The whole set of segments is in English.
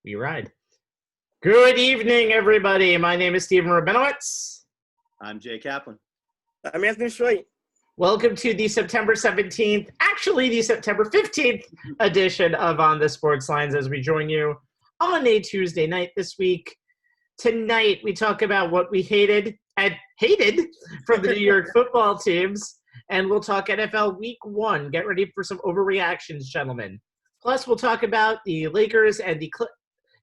We ride. Good evening, everybody. My name is Stephen Rabinowitz. I'm Jay Kaplan. I'm Anthony Strait. Welcome to the September 17th, actually the September 15th edition of On the Sports Lines as we join you on a Tuesday night this week. Tonight, we talk about what we hated from the New York football teams, and we'll talk NFL Week 1. Get ready for some overreactions, gentlemen. Plus, we'll talk about the Lakers and the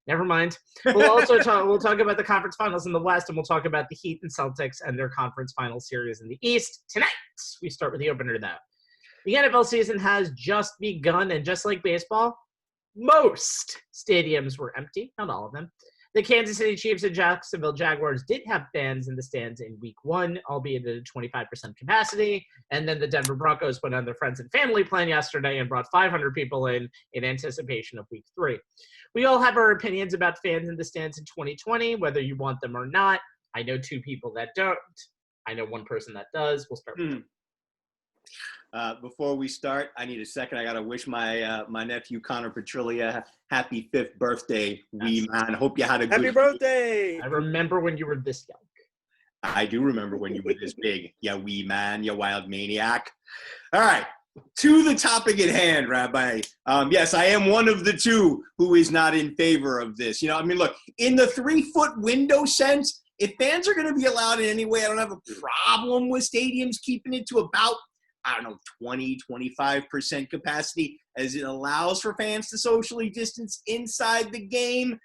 Never mind. We'll also talk about the conference finals in the West, and we'll talk about the Heat and Celtics and their conference final series in the East. Tonight, we start with the opener to that. The NFL season has just begun, and just like baseball, most stadiums were empty, not all of them. The Kansas City Chiefs and Jacksonville Jaguars did have fans in the stands in Week 1, albeit at a 25% capacity. And then the Denver Broncos went on their friends and family plan yesterday and brought 500 people in anticipation of Week 3. We all have our opinions about fans in the stands in 2020, whether you want them or not. I know 2 people that don't. I know 1 person that does. We'll start with them. Before we start, I need a second. I got to wish my nephew Connor Petrillia happy 5th birthday. Man, hope you had a good Happy birthday! I remember when you were this young. I do remember when you were this big. Yeah, wee man, you wild maniac. All right, to the topic at hand, Rabbi. Yes, I am one of the 2 who is not in favor of this. Look, in the 3-foot window sense, if fans are going to be allowed in any way, I don't have a problem with stadiums keeping it to about 20, 25% capacity, as it allows for fans to socially distance inside the game,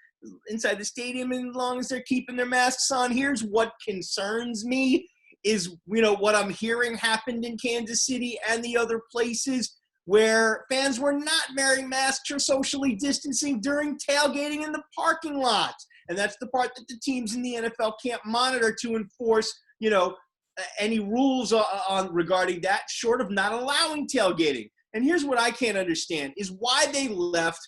inside the stadium, and as long as they're keeping their masks on. Here's what concerns me is, what I'm hearing happened in Kansas City and the other places where fans were not wearing masks or socially distancing during tailgating in the parking lots. And that's the part that the teams in the NFL can't monitor to enforce, any rules on regarding that, short of not allowing tailgating. And here's what I can't understand is why they left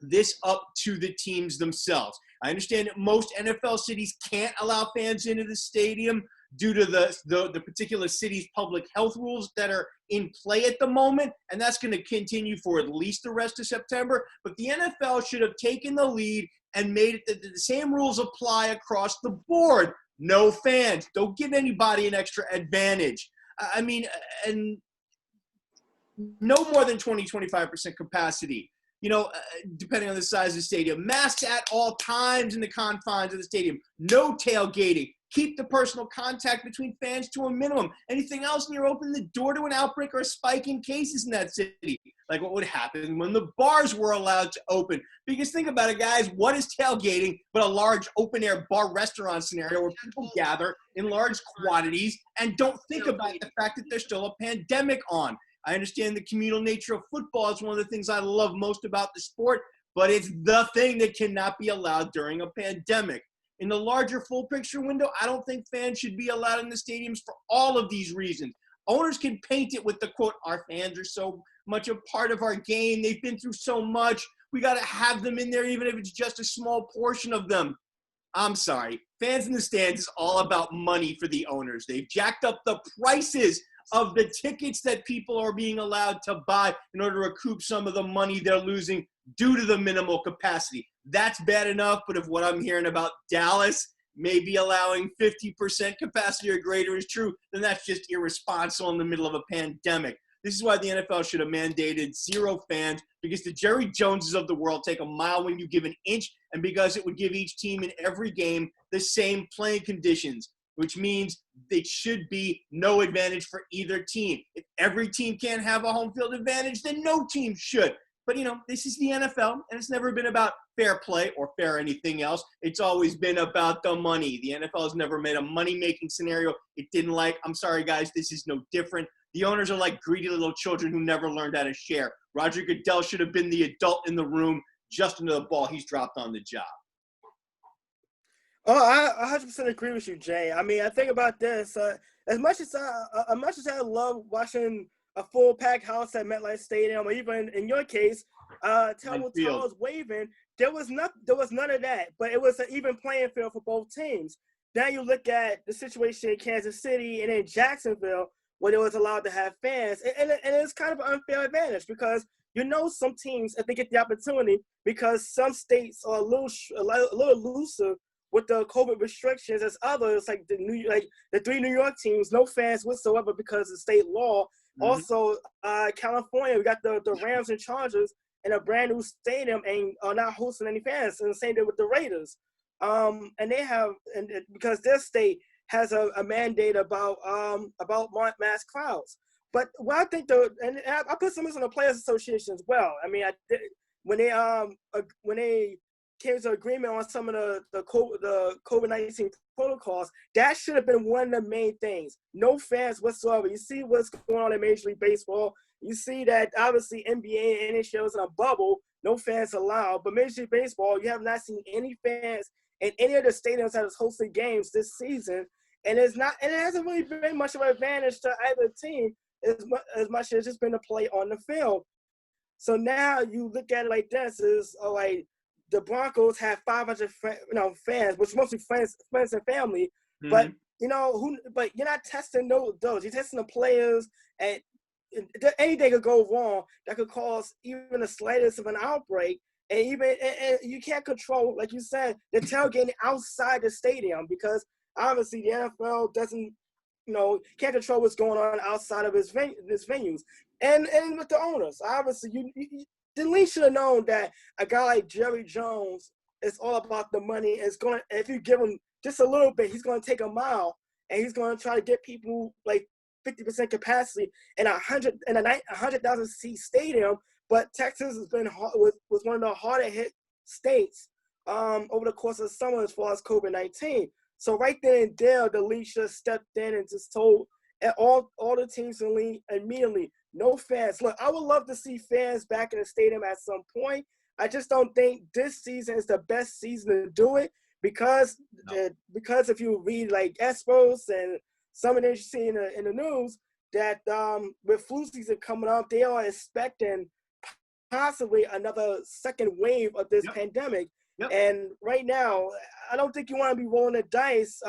this up to the teams themselves. I understand that most NFL cities can't allow fans into the stadium due to the particular city's public health rules that are in play at the moment, and that's going to continue for at least the rest of September. But the NFL should have taken the lead and made it that the same rules apply across the board. No fans. Don't give anybody an extra advantage. And no more than 20, 25% capacity, depending on the size of the stadium. Masks at all times in the confines of the stadium. No tailgating. Keep the personal contact between fans to a minimum. Anything else, and you're opening the door to an outbreak or a spike in cases in that city. Like what would happen when the bars were allowed to open. Because think about it, guys. What is tailgating but a large open-air bar restaurant scenario where people gather in large quantities and don't think about the fact that there's still a pandemic on? I understand the communal nature of football is one of the things I love most about the sport, but it's the thing that cannot be allowed during a pandemic. In the larger full picture window, I don't think fans should be allowed in the stadiums for all of these reasons. Owners can paint it with the quote, our fans are so much a part of our game. They've been through so much. We got to have them in there, even if it's just a small portion of them. I'm sorry. Fans in the stands is all about money for the owners. They've jacked up the prices of the tickets that people are being allowed to buy in order to recoup some of the money they're losing due to the minimal capacity. That's bad enough, but if what I'm hearing about Dallas maybe allowing 50% capacity or greater is true, then that's just irresponsible in the middle of a pandemic. This is why the NFL should have mandated 0 fans, because the Jerry Joneses of the world take a mile when you give an inch, and because it would give each team in every game the same playing conditions, which means it should be no advantage for either team. If every team can't have a home field advantage, then no team should. But, this is the NFL, and it's never been about fair play or fair anything else. It's always been about the money. The NFL has never made a money-making scenario it didn't like. I'm sorry, guys, this is no different. The owners are like greedy little children who never learned how to share. Roger Goodell should have been the adult in the room. Just into the ball he's dropped on the job. Oh, I 100% agree with you, Jay. I think about this. As much as I love watching a full packed house at MetLife Stadium, or even in your case, Terrible Towers waving, there was none of that. But it was an even playing field for both teams. Now you look at the situation in Kansas City and in Jacksonville, where it was allowed to have fans, and it's kind of an unfair advantage because some teams, if they get the opportunity, because some states are a little looser with the COVID restrictions as others, like the 3 New York teams, no fans whatsoever because of state law. Mm-hmm. Also, California, we got the Rams and Chargers in a brand new stadium and are not hosting any fans. And the same thing with the Raiders. And they have, and because their state has a mandate about mass crowds. But what I think and I put some of this on the Players Association as well. I mean, when they came to agreement on some of the COVID-19 protocols, that should have been one of the main things. No fans whatsoever. You see what's going on in Major League Baseball. You see that obviously NBA and NHL is in a bubble, no fans allowed. But Major League Baseball, you have not seen any fans in any of the stadiums that has hosted games this season. And it hasn't really been much of an advantage to either team as much as it's been to play on the field. So now you look at it like this: the Broncos have 500 fans, which mostly friends and family. Mm-hmm. But but you're not testing those. You're testing the players, and anything could go wrong that could cause even the slightest of an outbreak. And you can't control, like you said, the tailgating outside the stadium, because obviously the NFL doesn't, can't control what's going on outside of his venues. And with the owners, obviously, the league should have known that a guy like Jerry Jones is all about the money. If you give him just a little bit, he's going to take a mile, and he's going to try to get people like 50% capacity in a 100,000 seat stadium. But Texas has been was one of the harder hit states over the course of the summer as far as COVID-19. So right then and there, the league should have stepped in and just told all the teams in the league immediately, no fans. Look, I would love to see fans back in the stadium at some point. I just don't think this season is the best season to do it because if you read like Expos and some of the things you see in the news, that with flu season coming up, they are expecting possibly another second wave of this pandemic. Yep. And right now, I don't think you want to be rolling the dice,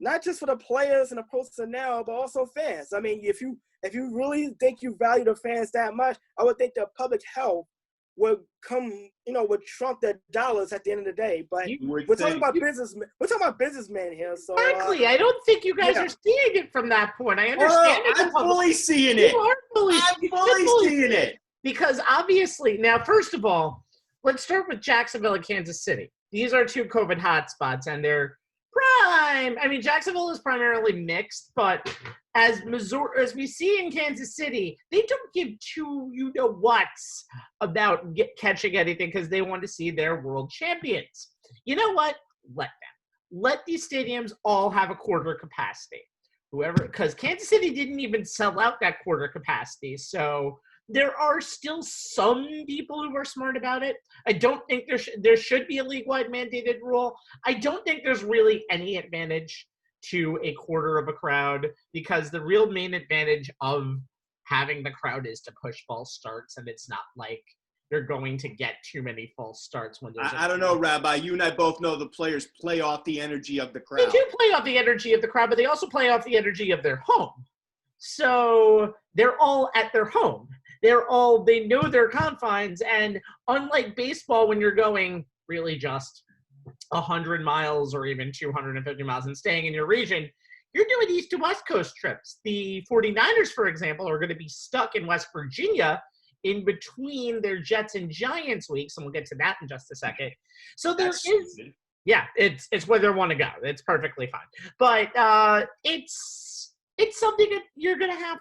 not just for the players and the personnel, but also fans. I mean, if you really think you value the fans that much, I would think the public health would would trump the dollars at the end of the day. But we're talking about businessmen. We're talking about businessmen here. So exactly, I don't think you guys are seeing it from that point. I understand. I'm fully seeing it. I'm fully seeing it. Because obviously, now, first of all, let's start with Jacksonville and Kansas City. These are 2 COVID hotspots, and they're prime. I mean, Jacksonville is primarily mixed, but as we see in Kansas City, they don't give two you-know-whats about catching anything because they want to see their world champions. You know what? Let them. Let these stadiums all have a quarter capacity. Because Kansas City didn't even sell out that quarter capacity, so there are still some people who are smart about it. I don't think there should be a league-wide mandated rule. I don't think there's really any advantage to a quarter of a crowd, because the real main advantage of having the crowd is to push false starts, and it's not like you're going to get too many false starts when there's I don't know, Rabbi. You and I both know the players play off the energy of the crowd. They do play off the energy of the crowd, but they also play off the energy of their home. So they're all at their home. They know their confines, and unlike baseball, when you're going really just 100 miles or even 250 miles and staying in your region, you're doing east to west coast trips. The 49ers, for example, are going to be stuck in West Virginia in between their Jets and Giants weeks, and we'll get to that in just a second. So it's where they want to go. It's perfectly fine. But it's something that you're gonna have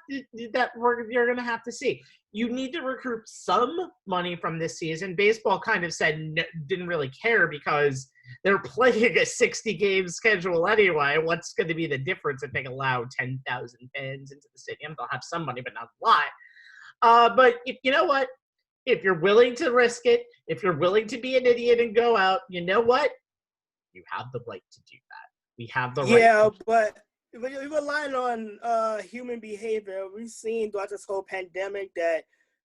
to see. You need to recoup some money from this season. Baseball kind of said didn't really care because they're playing a 60-game schedule anyway. What's going to be the difference if they allow 10,000 fans into the stadium? They'll have some money, but not a lot. But you know what? If you're willing to risk it, if you're willing to be an idiot and go out, you know what? You have the right to do that. We have the right. Yeah, but we're relying on human behavior. We've seen throughout this whole pandemic that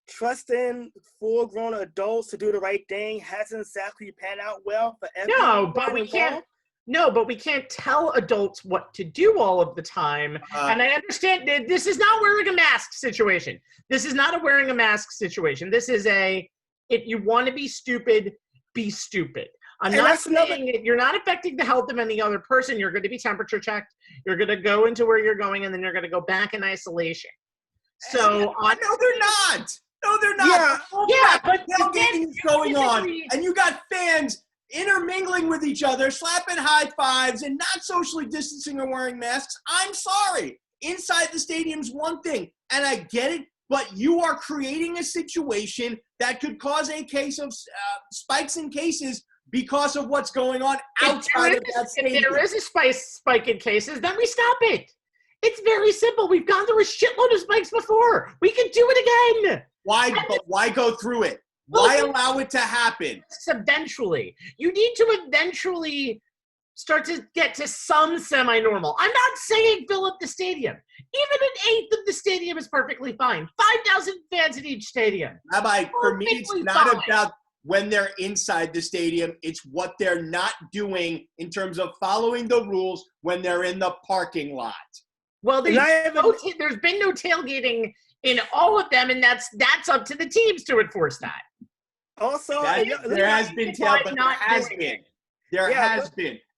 trusting full-grown adults to do the right thing hasn't exactly panned out well for everyone. No, but we can't. No, but we can't tell adults what to do all of the time. And I understand that this is not wearing a mask situation. This is not a wearing a mask situation. This is if you want to be stupid, be stupid. I'm not saying that you're not affecting the health of any other person. You're going to be temperature checked. You're going to go into where you're going, and then you're going to go back in isolation. So no, they're not. No, they're not. Yeah, but tailgating is going on, and you got fans intermingling with each other, slapping high fives, and not socially distancing or wearing masks. I'm sorry. Inside the stadium's one thing, and I get it, but you are creating a situation that could cause a case of spikes in cases because of what's going on outside of that stadium. If there is a spike in cases, then we stop it. It's very simple. We've gone through a shitload of spikes before. We can do it again. Why go through it? Why allow it to happen? Eventually. You need to eventually start to get to some semi-normal. I'm not saying fill up the stadium. Even an eighth of the stadium is perfectly fine. 5,000 fans in each stadium. Rabbi, for me, it's not about when they're inside the stadium. It's what they're not doing in terms of following the rules when they're in the parking lot. Well, there's been no tailgating in all of them, and that's up to the teams to enforce that. Also, there has been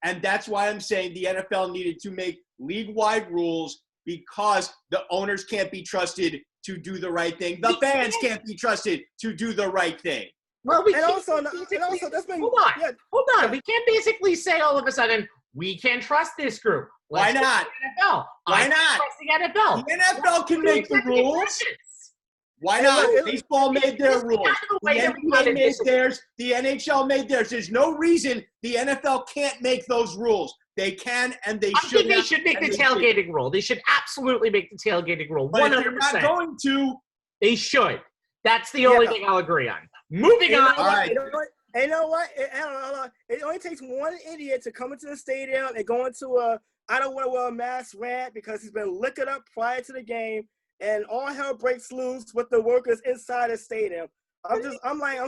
and that's why I'm saying the NFL needed to make league-wide rules because the owners can't be trusted to do the right thing. The fans can't be trusted to do the right thing. Well, Hold on. We can't basically say all of a sudden we can't trust this group. Why not? NFL. Why not? Trust the NFL. The NFL can make the rules. Why not? Baseball made their rules. The NBA made theirs. The NHL made theirs. There's no reason the NFL can't make those rules. They can and they should. I think they should make the tailgating rule. They should absolutely make the tailgating rule. 100%. But if they're not going to, they should. That's the only thing I'll agree on. Moving on. All right. You know what? It only takes one idiot to come into the stadium and go into a I don't want to wear a mask rant because he's been liquored up prior to the game, and all hell breaks loose with the workers inside the stadium. I'm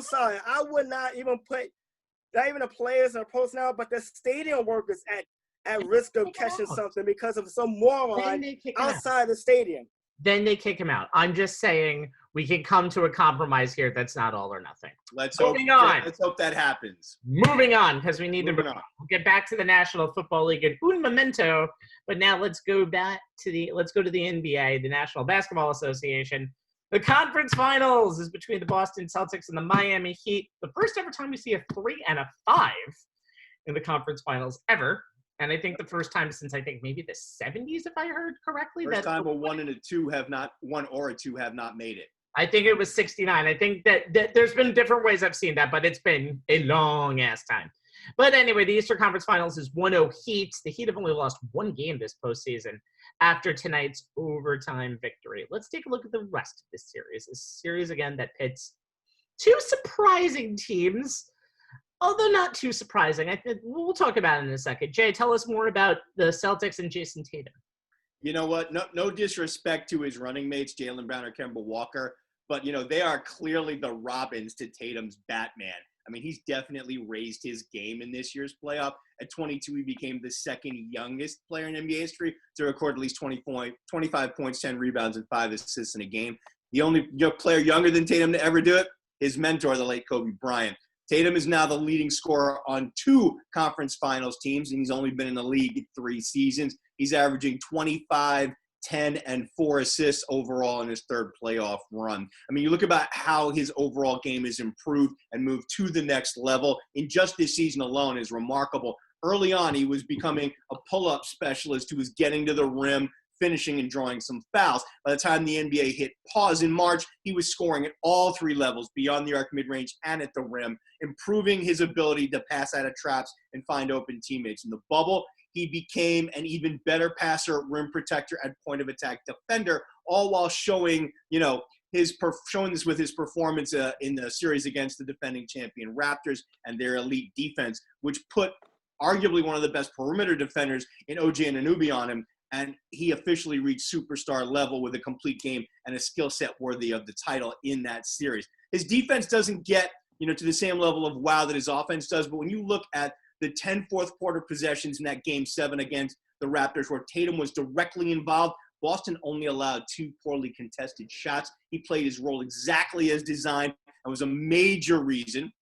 sorry. I would not even put not even the players or personnel, but the stadium workers at risk of catching something because of some moron outside the stadium. Then they kick him out. I'm just saying we can come to a compromise here that's not all or nothing. Let's hope that happens. Moving on, because we need to we'll get back to the National Football League in un momento. But now let's go to the NBA, the National Basketball Association. The conference finals is between the Boston Celtics and the Miami Heat. The first ever time we see a 3 and a 5 in the conference finals ever. And I think the first time since maybe the 70s, if I heard correctly. First time a 1 and a 2 have not made it. I think it was 69. I think that there's been different ways I've seen that, but it's been a long ass time. But anyway, the Eastern Conference Finals is 1-0 Heat. The Heat have only lost one game this postseason after tonight's overtime victory. Let's take a look at the rest of this series. A series, again, that pits two surprising teams, although not too surprising. I think we'll talk about it in a second. Jay, tell us more about the Celtics and Jason Tatum. You know what? No disrespect to his running mates, Jaylen Brown or Kemba Walker, but, they are clearly the Robins to Tatum's Batman. I mean, he's definitely raised his game in this year's playoff. At 22, he became the second youngest player in NBA history to record at least 25 points, 10 rebounds, and 5 assists in a game. The only player younger than Tatum to ever do it, his mentor, the late Kobe Bryant. Tatum is now the leading scorer on 2 conference finals teams, and he's only been in the league 3 seasons. He's averaging 25, 10, and 4 assists overall in his third playoff run. I mean, you look about how his overall game has improved and moved to the next level in just this season alone is remarkable. Early on, he was becoming a pull-up specialist who was getting to the rim, finishing and drawing some fouls. By the time the NBA hit pause in March, he was scoring at all 3 levels, beyond the arc, mid-range, and at the rim, improving his ability to pass out of traps and find open teammates. In the bubble, he became an even better passer, rim protector, and point of attack defender, all while showing, showing this with his performance in the series against the defending champion Raptors and their elite defense, which put arguably one of the best perimeter defenders in OG Anunoby on him. And he officially reached superstar level with a complete game and a skill set worthy of the title in that series. His defense doesn't get, to the same level of wow that his offense does. But when you look at the 10 fourth quarter possessions in that Game 7 against the Raptors where Tatum was directly involved. Boston only allowed 2 poorly contested shots. He played his role exactly as designed and was a major reason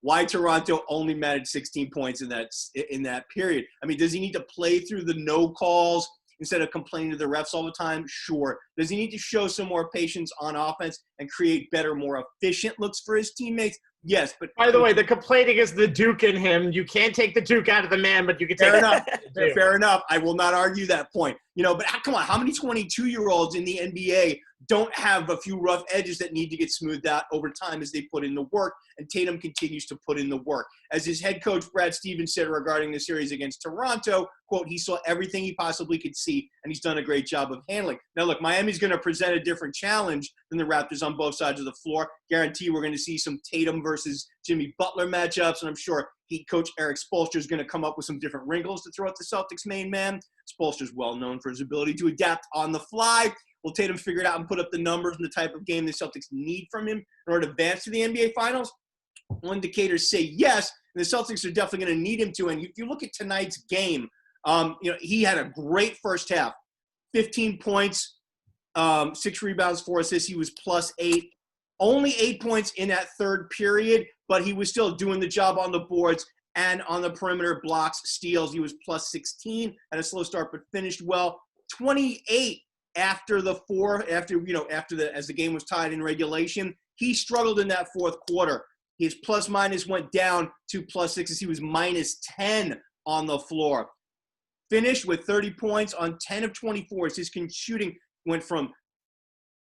why Toronto only managed 16 points in that period. I mean, does he need to play through the no calls instead of complaining to the refs all the time? Sure. Does he need to show some more patience on offense and create better, more efficient looks for his teammates? Yes, but by the way, the complaining is the Duke in him. You can't take the Duke out of the man, but you can take fair enough. Fair enough. I will not argue that point. But come on, how many 22-year-olds in the NBA don't have a few rough edges that need to get smoothed out over time as they put in the work? And Tatum continues to put in the work. As his head coach, Brad Stevens, said regarding the series against Toronto, quote, he saw everything he possibly could see, and he's done a great job of handling. Now, look, Miami's going to present a different challenge than the Raptors on both sides of the floor. Guarantee we're going to see some Tatum versus Jimmy Butler matchups, and I'm sure Heat coach Eric Spoelstra is going to come up with some different wrinkles to throw at the Celtics' main man. Spoelstra is well known for his ability to adapt on the fly. Will Tatum figure it out and put up the numbers and the type of game the Celtics need from him in order to advance to the NBA Finals? All indicators say yes, and the Celtics are definitely going to need him to. And if you look at tonight's game, he had a great first half. 15 points, 6 rebounds, 4 assists. He was +8. Only 8 points in that third period, but he was still doing the job on the boards and on the perimeter, blocks, steals. He was +16, had a slow start, but finished well. 28 after the as the game was tied in regulation. He struggled in that fourth quarter. His plus-minus went down to +6 as he was -10 on the floor. Finished with 30 points on 10 of 24. His shooting went from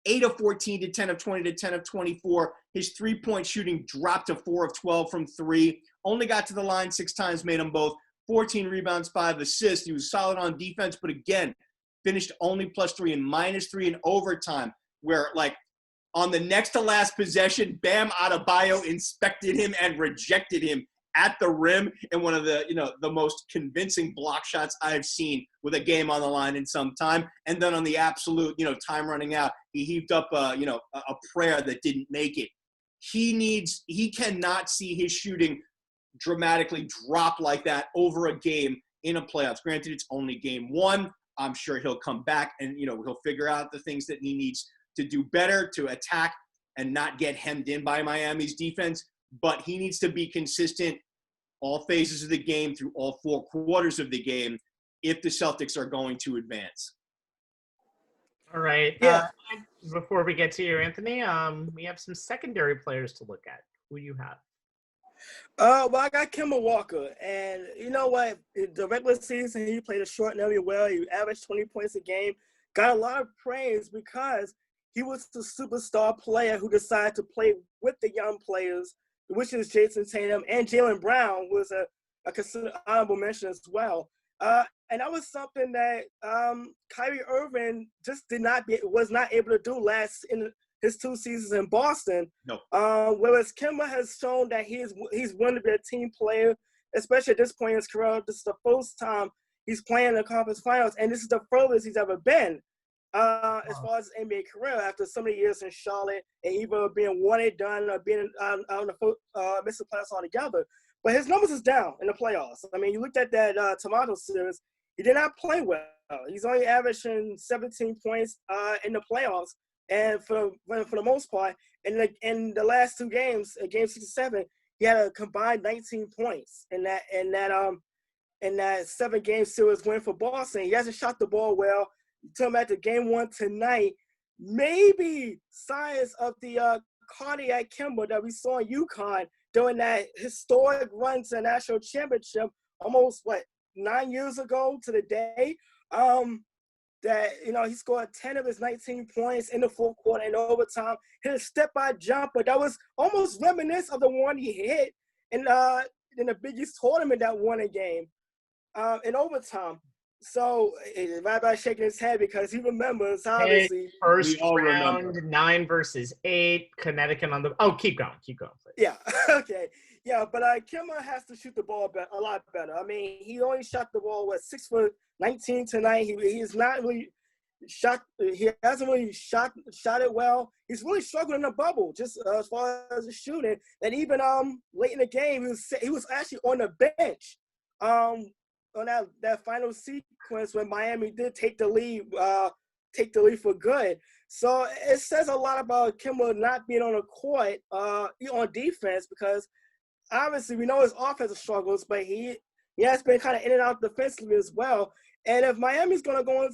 8 of 14 to 10 of 20 to 10 of 24. His three-point shooting dropped to 4 of 12 from 3. Only got to the line 6 times, made them both. 14 rebounds, 5 assists. He was solid on defense, but again, finished only +3 and -3 in overtime, where, like, on the next to last possession, Bam Adebayo inspected him and rejected him at the rim in one of the most convincing block shots I've seen with a game on the line in some time. And then on the absolute, time running out, he heaved up a prayer that didn't make it. He cannot see his shooting dramatically drop like that over a game in a playoffs. Granted, it's only game 1. I'm sure he'll come back and, he'll figure out the things that he needs to do better to attack and not get hemmed in by Miami's defense. But he needs to be consistent all phases of the game through all 4 quarters of the game if the Celtics are going to advance. All right. Yeah. Before we get to you, Anthony, we have some secondary players to look at. Who do you have? Well, I got Kemba Walker, and you know what? The regular season, he played a short and very well. He averaged 20 points a game. Got a lot of praise because he was the superstar player who decided to play with the young players, which is Jason Tatum, and Jaylen Brown was a considered honorable mention as well. And that was something that Kyrie Irving just was not able to do in his 2 seasons in Boston. No. Whereas Kemba has shown that he's willing to be a team player, especially at this point in his career. This is the first time he's playing in the conference finals, and this is the furthest he's ever been as far as his NBA career after so many years in Charlotte and either being one and done or being on the missing playoffs altogether. But his numbers is down in the playoffs. I mean, you looked at that Toronto series, he did not play well. He's only averaging 17 points in the playoffs, and for the most part, in the last 2 games, game 6 and 7, he had a combined 19 points in that 7-game series win for Boston. He hasn't shot the ball well. You tell him after game 1 tonight, maybe signs of the cardiac Kemba that we saw in UConn during that historic run to the national championship almost 9 years ago to the day. That he scored 10 of his 19 points in the fourth quarter in overtime. Hit a step-by jumper that was almost reminiscent of the one he hit in the Big East tournament that won a game in overtime. So Rabbi shaking his head because he remembers obviously first round 9 versus 8, Connecticut on the. Oh, keep going, please. Yeah, okay, yeah, but Kemba has to shoot the ball a lot better. I mean, he only shot the ball 6 for 19 tonight. He is not really. He hasn't really shot it well. He's really struggling in the bubble, just as far as the shooting. And even late in the game, he was actually on the bench. On that final sequence when Miami did take the lead for good. So it says a lot about Kemba not being on the court on defense, because obviously we know his offensive struggles, but he has been kind of in and out defensively as well. And if Miami's going to go on,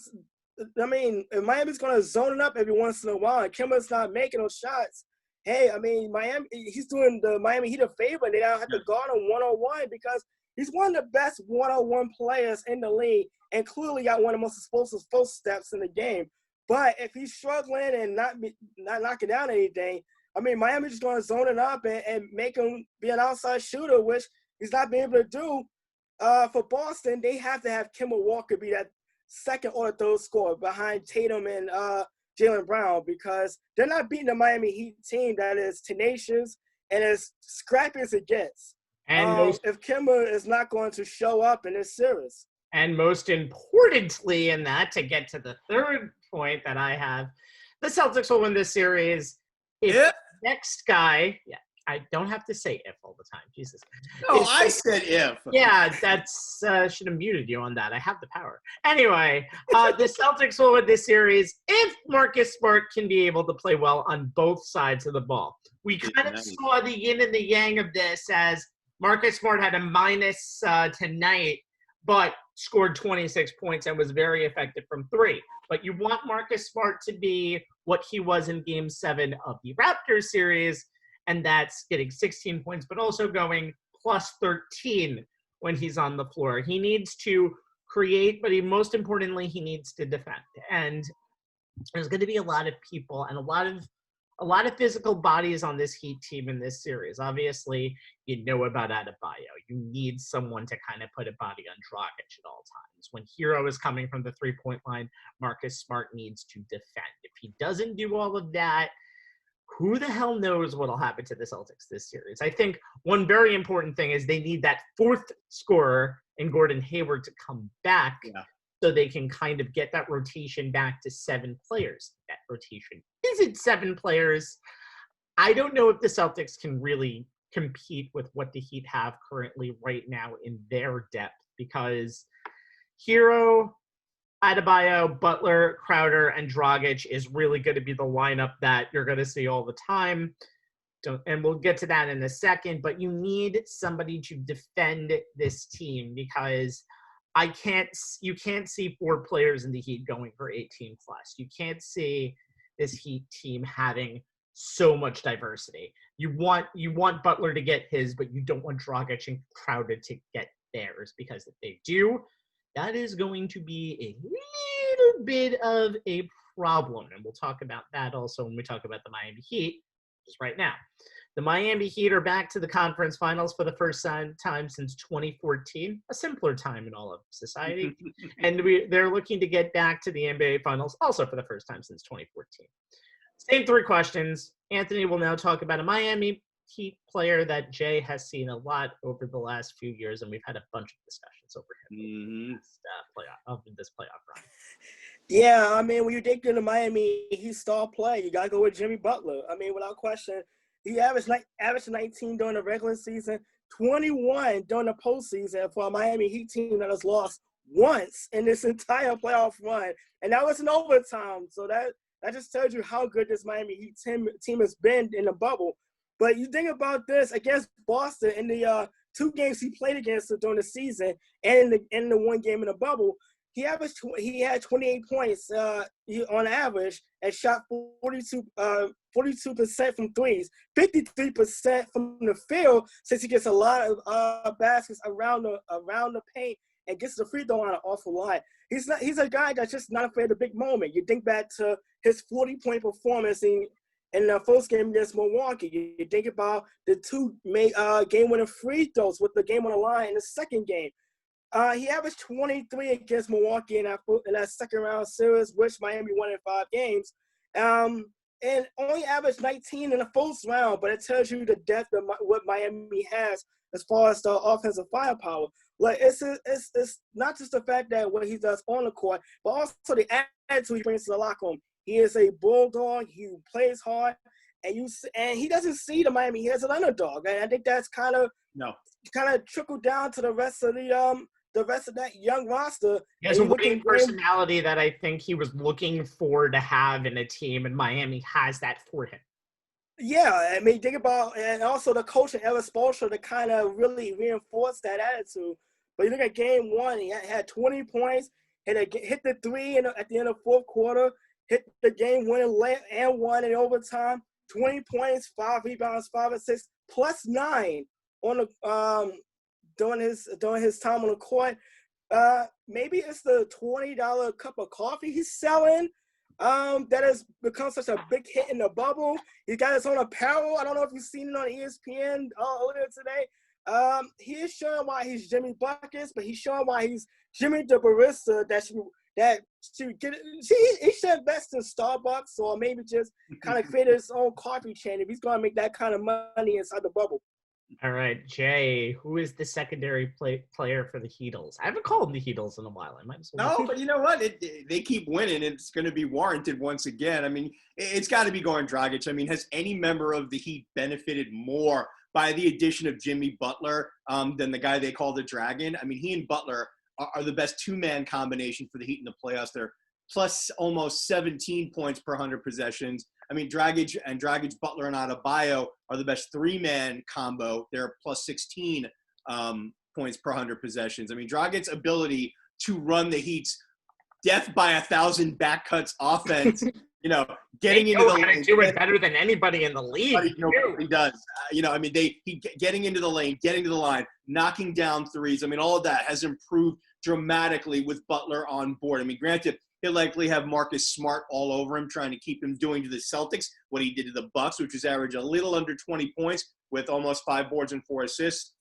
if Miami's going to zone it up every once in a while and Kemba's not making those shots, hey, I mean, he's doing the Miami Heat a favor, and they don't have to guard him one-on-one, because he's one of the best one-on-one players in the league and clearly got one of the most explosive first steps in the game. But if he's struggling and not knocking down anything, I mean, Miami's just going to zone it up and make him be an outside shooter, which he's not being able to do. For Boston, they have to have Kemba Walker be that second or third scorer behind Tatum and Jaylen Brown, because they're not beating the Miami Heat team that is tenacious and as scrappy as it gets. And if Kemba is not going to show up in this series. And most importantly in that, to get to the third point that I have, the Celtics will win this series if the next guy – I don't have to say if all the time. Jesus. No, I said if. Yeah, that's should have muted you on that. I have the power. Anyway, the Celtics will win this series if Marcus Smart can be able to play well on both sides of the ball. We kind of saw the yin and the yang of this as Marcus Smart had a minus tonight, but scored 26 points and was very effective from three. But you want Marcus Smart to be what he was in Game 7 of the Raptors series, and that's getting 16 points, but also going plus 13 when he's on the floor. He needs to create, but most importantly, he needs to defend. And there's going to be a lot of people and a lot of physical bodies on this Heat team in this series. Obviously, you know about Adebayo. You need someone to kind of put a body on Dragic at all times. When Hero is coming from the three-point line, Marcus Smart needs to defend. If he doesn't do all of that, who the hell knows what will happen to the Celtics this series? I think one very important thing is they need that fourth scorer in Gordon Hayward to come back so they can kind of get that rotation back to 7 players. That rotation isn't 7 players. I don't know if the Celtics can really compete with what the Heat have currently right now in their depth, because Hero, Adebayo, Butler, Crowder, and Dragic is really going to be the lineup that you're going to see all the time. And we'll get to that in a second, but you need somebody to defend this team, because you can't see 4 players in the Heat going for 18 plus. You can't see this Heat team having so much diversity. You want Butler to get his, but you don't want Dragic and Crowder to get theirs, because if they do, that is going to be a little bit of a problem. And we'll talk about that also when we talk about the Miami Heat, just right now. The Miami Heat are back to the conference finals for the first time since 2014, a simpler time in all of society. And they're looking to get back to the NBA finals also for the first time since 2014. Same 3 questions. Anthony will now talk about a Miami Heat player that Jay has seen a lot over the last few years, and we've had a bunch of discussions over him this playoff run. Yeah, I mean, when you dig into Miami Heat star play, you gotta go with Jimmy Butler. I mean, without question, he averaged 19 during the regular season, 21 during the postseason for a Miami Heat team that has lost once in this entire playoff run, and that was in overtime. So that just tells you how good this Miami Heat team has been in the bubble. But you think about this against Boston in the 2 games he played against them during the season, and in the 1 game in the bubble, he had 28 points on average and shot 42% from threes, 53% from the field, since he gets a lot of baskets around the paint and gets the free throw line an awful lot. He's a guy that's just not afraid of the big moment. You think back to his 40-point performance in the first game against Milwaukee. You think about the 2 game-winning free throws with the game on the line in the second game. He averaged 23 against Milwaukee in that second-round series, which Miami won in 5 games, and only averaged 19 in the first round, but it tells you the depth of what Miami has as far as the offensive firepower. Like it's not just the fact that what he does on the court, but also the attitude he brings to the locker room. He is a bulldog. He plays hard, and he doesn't see the Miami Heat as an underdog. And I think that's kind of trickled down to the rest of that young roster. He has a winning personality that I think he was looking for to have in a team, and Miami has that for him. Yeah, I mean, think about, and also the coach and Eric Spoelstra to kind of really reinforce that attitude. But you look at game one, he had 20 points, hit the three at the end of fourth quarter, hit the game winning and won in overtime. 20 points, 5 rebounds, 5 assists, plus 9 on the during his time on the court. Maybe it's the $20 cup of coffee he's selling. That has become such a big hit in the bubble. He got his own apparel. I don't know if you've seen it on ESPN earlier today. He is showing why he's Jimmy Buckets, but he's showing why he's Jimmy the barista he should invest in Starbucks or maybe just kind of create his own coffee chain if he's going to make that kind of money inside the bubble. All right, Jay, who is the secondary player for the Heatles? I haven't called them the Heatles in a while. I might as well. No, but you know what? They keep winning. It's going to be warranted once again. I mean, it's got to be Goran Dragic. I mean, has any member of the Heat benefited more by the addition of Jimmy Butler than the guy they call the Dragon? I mean, he and Butler are the best two-man combination for the Heat in the playoffs. They're plus almost 17 points per 100 possessions. I mean, Dragic, Butler, and Adebayo are the best three-man combo. They're plus 16 points per 100 possessions. I mean, Dragic's ability to run the Heat's death by 1,000 back cuts offense, getting into the lane. Do it better than anybody in the league. He does. I mean, getting into the lane, getting to the line, knocking down threes. I mean, all of that has improved dramatically with Butler on board. I mean, granted, he'll likely have Marcus Smart all over him, trying to keep him doing to the Celtics what he did to the Bucks, which was average a little under 20 points with almost 5 boards and 4 assists,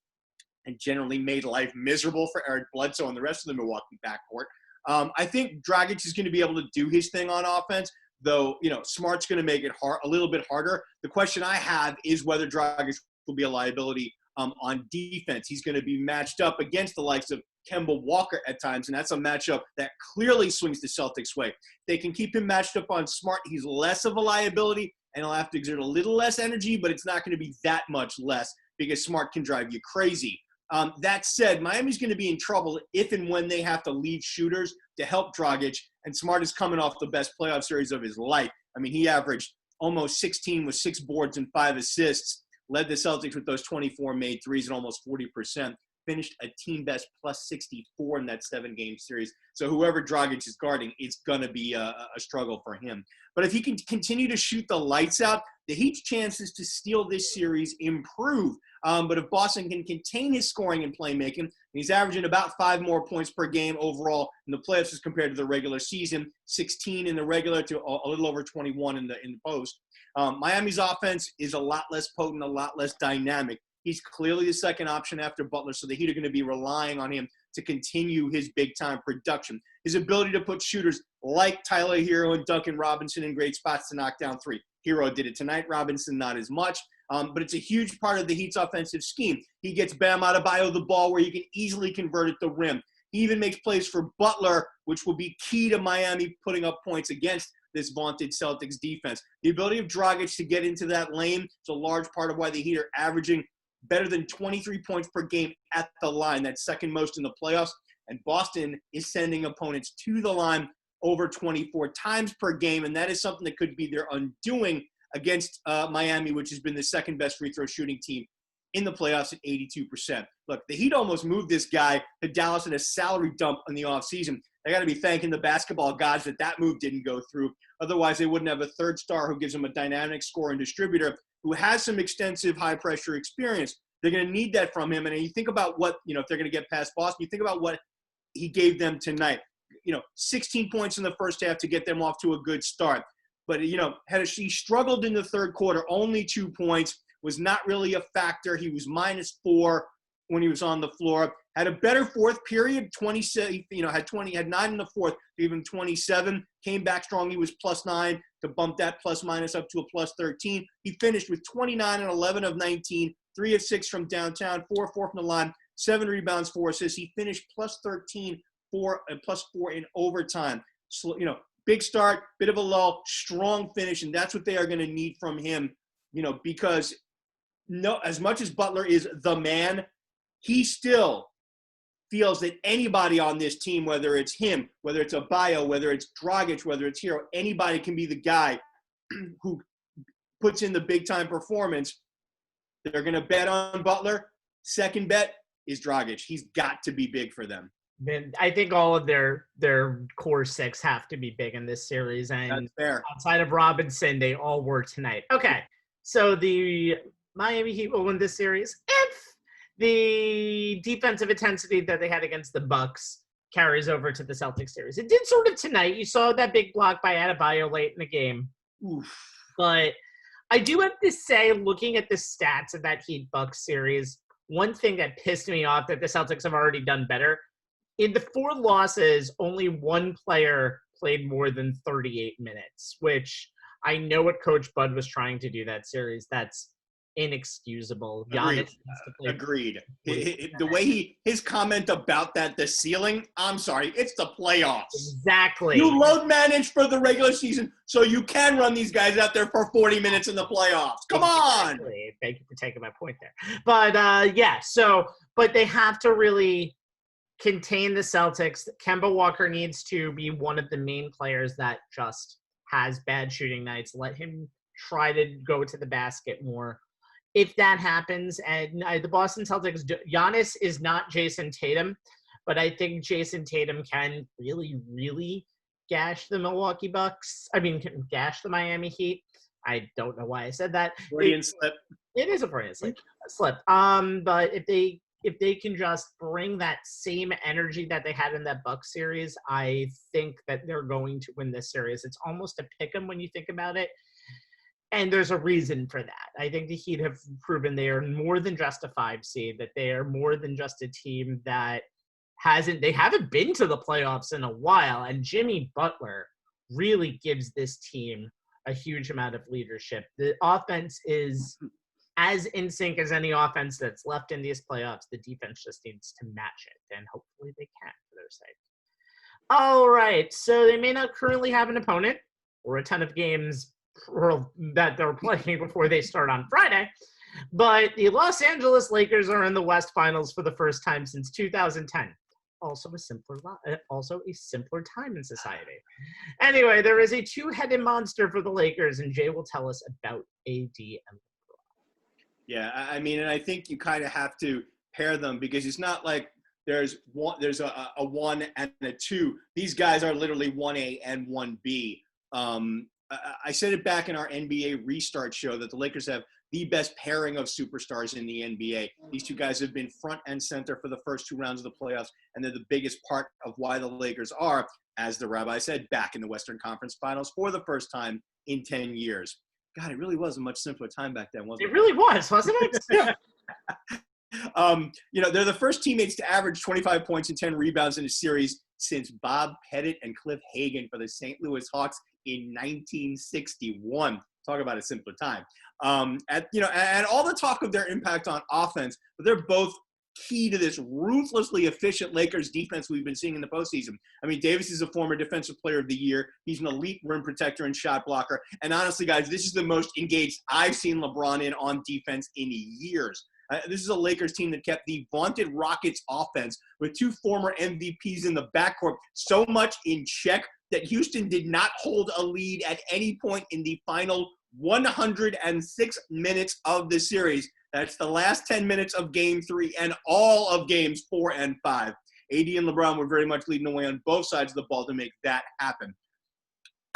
and generally made life miserable for Eric Bledsoe and the rest of the Milwaukee backcourt. I think Dragic is going to be able to do his thing on offense, though, Smart's going to make it a little bit harder. The question I have is whether Dragic will be a liability on defense. He's going to be matched up against the likes of Kemba Walker at times, and that's a matchup that clearly swings the Celtics' way. If they can keep him matched up on Smart, he's less of a liability, and he'll have to exert a little less energy, but it's not going to be that much less because Smart can drive you crazy. That said, Miami's going to be in trouble if and when they have to lead shooters to help Dragic, and Smart is coming off the best playoff series of his life. I mean, he averaged almost 16 with 6 boards and 5 assists, led the Celtics with those 24 made threes and almost 40%. Finished a team best plus 64 in that 7-game series. So whoever Dragic is guarding, it's going to be a struggle for him. But if he can continue to shoot the lights out, the Heat's chances to steal this series improve. But if Boston can contain his scoring and playmaking, he's averaging about 5 more points per game overall in the playoffs as compared to the regular season, 16 in the regular to a little over 21 in the post. Miami's offense is a lot less potent, a lot less dynamic. He's clearly the second option after Butler, so the Heat are going to be relying on him to continue his big-time production. His ability to put shooters like Tyler Hero and Duncan Robinson in great spots to knock down 3. Hero did it tonight. Robinson not as much, but it's a huge part of the Heat's offensive scheme. He gets Bam Adebayo the ball where he can easily convert at the rim. He even makes plays for Butler, which will be key to Miami putting up points against this vaunted Celtics defense. The ability of Dragic to get into that lane is a large part of why the Heat are averaging better than 23 points per game at the line. That's second most in the playoffs. And Boston is sending opponents to the line over 24 times per game, and that is something that could be their undoing against Miami, which has been the second best free throw shooting team in the playoffs at 82%. Look, the Heat almost moved this guy to Dallas in a salary dump in the offseason. They got to be thanking the basketball gods that move didn't go through. Otherwise, they wouldn't have a third star who gives them a dynamic scorer and distributor who has some extensive high-pressure experience. They're going to need that from him. And you think about what, if they're going to get past Boston, you think about what he gave them tonight. 16 points in the first half to get them off to a good start. But, he struggled in the third quarter, only 2 points, was not really a factor. He was -4 when he was on the floor. Had a better fourth period, 27, had 9 in the fourth, even 27. Came back strong. He was +9 to bump that plus-minus up to a +13. He finished with 29 and 11 of 19, 3 of 6 from downtown, 4 of 4 from the line, 7 rebounds, 4 assists. He finished plus 13, plus 4 in overtime. So, big start, bit of a lull, strong finish, and that's what they are going to need from him, because as much as Butler is the man, he still feels that anybody on this team, whether it's him, whether it's Abayo, whether it's Dragic, whether it's Hero, anybody can be the guy who puts in the big-time performance. They're going to bet on Butler. Second bet is Dragic. He's got to be big for them. I think all of their core 6 have to be big in this series. And that's fair. Outside of Robinson, they all were tonight. Okay, so the Miami Heat will win this series if the defensive intensity that they had against the Bucks carries over to the Celtics series. It did sort of tonight. You saw that big block by Adebayo late in the game. Oof. But I do have to say, looking at the stats of that Heat-Bucks series, one thing that pissed me off that the Celtics have already done better, in the 4 losses, only one player played more than 38 minutes, which I know what Coach Bud was trying to do that series. That's inexcusable. Agreed. The way his comment about the ceiling, I'm sorry, it's the playoffs. Exactly. You load manage for the regular season so you can run these guys out there for 40 minutes in the playoffs. Come on. Thank you for taking my point there. But but they have to really contain the Celtics. Kemba Walker needs to be one of the main players that just has bad shooting nights. Let him try to go to the basket more. If that happens, and the Boston Celtics, Giannis is not Jason Tatum, but I think Jason Tatum can really, really gash the Milwaukee Bucks. Gash the Miami Heat. I don't know why I said that. Freudian slip. It is a Freudian slip. But if they can just bring that same energy that they had in that Bucks series, I think that they're going to win this series. It's almost a pick 'em when you think about it. And there's a reason for that. I think the Heat have proven they are more than just a 5 seed, that they are more than just a team that they haven't been to the playoffs in a while. And Jimmy Butler really gives this team a huge amount of leadership. The offense is as in sync as any offense that's left in these playoffs. The defense just needs to match it, and hopefully they can for their sake. All right, so they may not currently have an opponent or a ton of games that they're playing before they start on Friday, but the Los Angeles Lakers are in the West Finals for the first time since 2010. Also a simpler time in society. Anyway, there is a 2-headed monster for the Lakers, and Jay will tell us about AD and LeBron. Yeah, and I think you kind of have to pair them because it's not like there's a 1 and a 2. These guys are literally 1A and 1B. I said it back in our NBA restart show that the Lakers have the best pairing of superstars in the NBA. These two guys have been front and center for the first 2 rounds of the playoffs, and they're the biggest part of why the Lakers are, as the rabbi said, back in the Western Conference Finals for the first time in 10 years. God, it really was a much simpler time back then, wasn't it? It really was, wasn't it? Yeah. They're the first teammates to average 25 points and 10 rebounds in a series since Bob Pettit and Cliff Hagan for the St. Louis Hawks in 1961. Talk about a simpler time. And all the talk of their impact on offense, but they're both key to this ruthlessly efficient Lakers defense we've been seeing in the postseason. Davis is a former Defensive Player of the Year. He's an elite rim protector and shot blocker. And honestly, guys, this is the most engaged I've seen LeBron in on defense in years. This is a Lakers team that kept the vaunted Rockets offense with 2 former MVPs in the backcourt so much in check that Houston did not hold a lead at any point in the final 106 minutes of the series. That's the last 10 minutes of Game 3 and all of Games 4 and 5. AD and LeBron were very much leading the way on both sides of the ball to make that happen.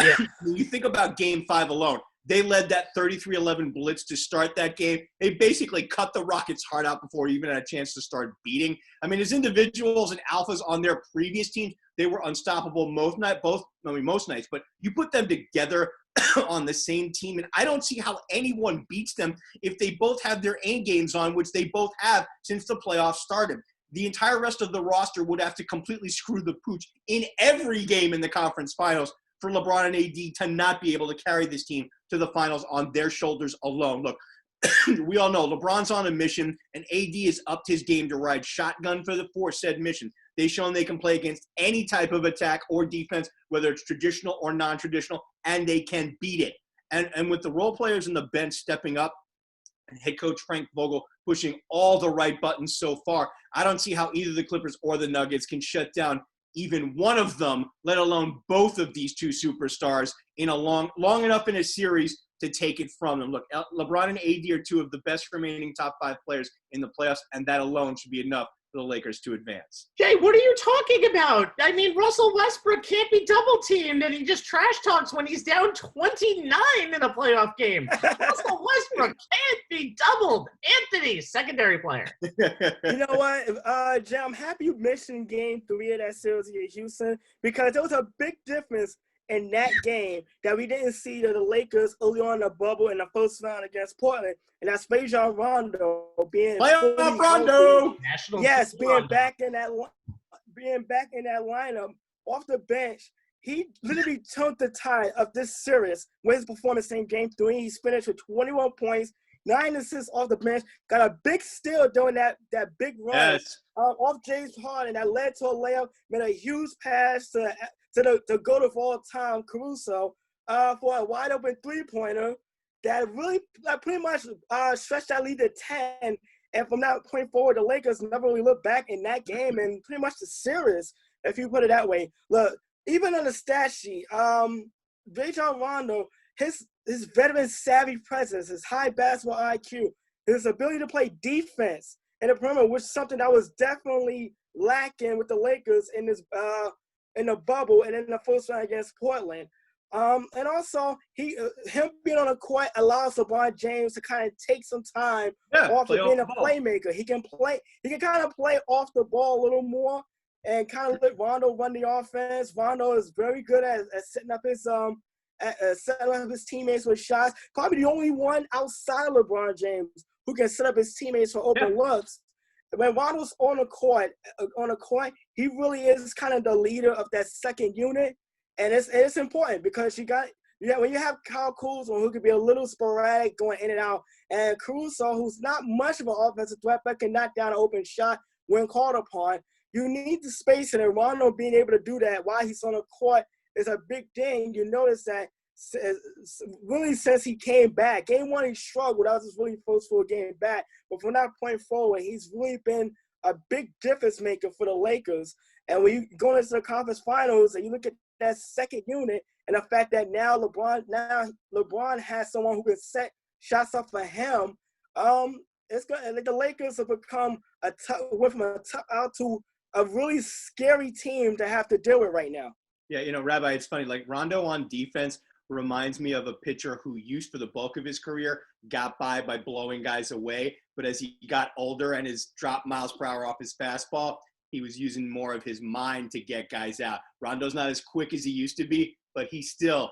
Yeah. When you think about Game 5 alone, they led that 33-11 blitz to start that game. They basically cut the Rockets' heart out before he even had a chance to start beating. As individuals and alphas on their previous teams, they were unstoppable most nights. But you put them together on the same team, and I don't see how anyone beats them if they both have their A games on, which they both have since the playoffs started. The entire rest of the roster would have to completely screw the pooch in every game in the conference finals for LeBron and AD to not be able to carry this team to the finals on their shoulders alone. Look, we all know LeBron's on a mission, and AD has upped his game to ride shotgun for said mission. They've shown they can play against any type of attack or defense, whether it's traditional or non-traditional, and they can beat it. And with the role players in the bench stepping up, and head coach Frank Vogel pushing all the right buttons so far, I don't see how either the Clippers or the Nuggets can shut down even one of them, let alone both of these two superstars in a long enough in a series to take it from them. Look, LeBron and AD are two of the best remaining top 5 players in the playoffs, and that alone should be enough for the Lakers to advance. Jay, what are you talking about? I mean, Russell Westbrook can't be double-teamed, and he just trash talks when he's down 29 in a playoff game. Russell Westbrook can't be doubled. Anthony, secondary player. You know what, Jay, I'm happy you mentioned Game 3 of that series against Houston, because there was a big difference in that game that we didn't see to the Lakers early on in the bubble in the first round against Portland, and that's Rajon Rondo being playoff Rondo. Yes, being back in that lineup off the bench. He literally turned the tide of this series with his performance in Game 3. He's finished with 21 points, 9 assists off the bench, got a big steal during that big run off James Harden that led to a layup, made a huge pass to the GOAT of all time, Caruso, for a wide open 3-pointer that really pretty much stretched that lead to 10. And from that point forward, the Lakers never really looked back in that game and pretty much the series, if you put it that way. Look, even on the stat sheet, Rajon Rondo, his veteran savvy presence, his high basketball IQ, his ability to play defense in the perimeter, which is something that was definitely lacking with the Lakers in this in the bubble and in the first round against Portland. And also, him being on the court allows LeBron James to kind of take some time off of being a playmaker. He can kind of play off the ball a little more and kind of let Rondo run the offense. Rondo is very good at setting up his teammates with shots. Probably the only one outside of LeBron James who can set up his teammates for open looks. When Rondo's on the court, he really is kind of the leader of that second unit, and it's important because when you have Kyle Kuzma, who could be a little sporadic going in and out, and Caruso, who's not much of an offensive threat but can knock down an open shot when called upon, you need the spacing, and Rondo being able to do that while he's on the court is a big thing. You notice that really since he came back. Game 1 he struggled. That was his really first full game back. But from that point forward, he's really been a big difference maker for the Lakers. And when you go into the conference finals and you look at that second unit and the fact that now LeBron has someone who can set shots up for him, it's good. The Lakers have become a really scary team to have to deal with right now. Yeah, Rabbi, it's funny. Like Rondo on defense reminds me of a pitcher who used for the bulk of his career got by blowing guys away. But as he got older and his drop miles per hour off his fastball, he was using more of his mind to get guys out. Rondo's not as quick as he used to be, but he still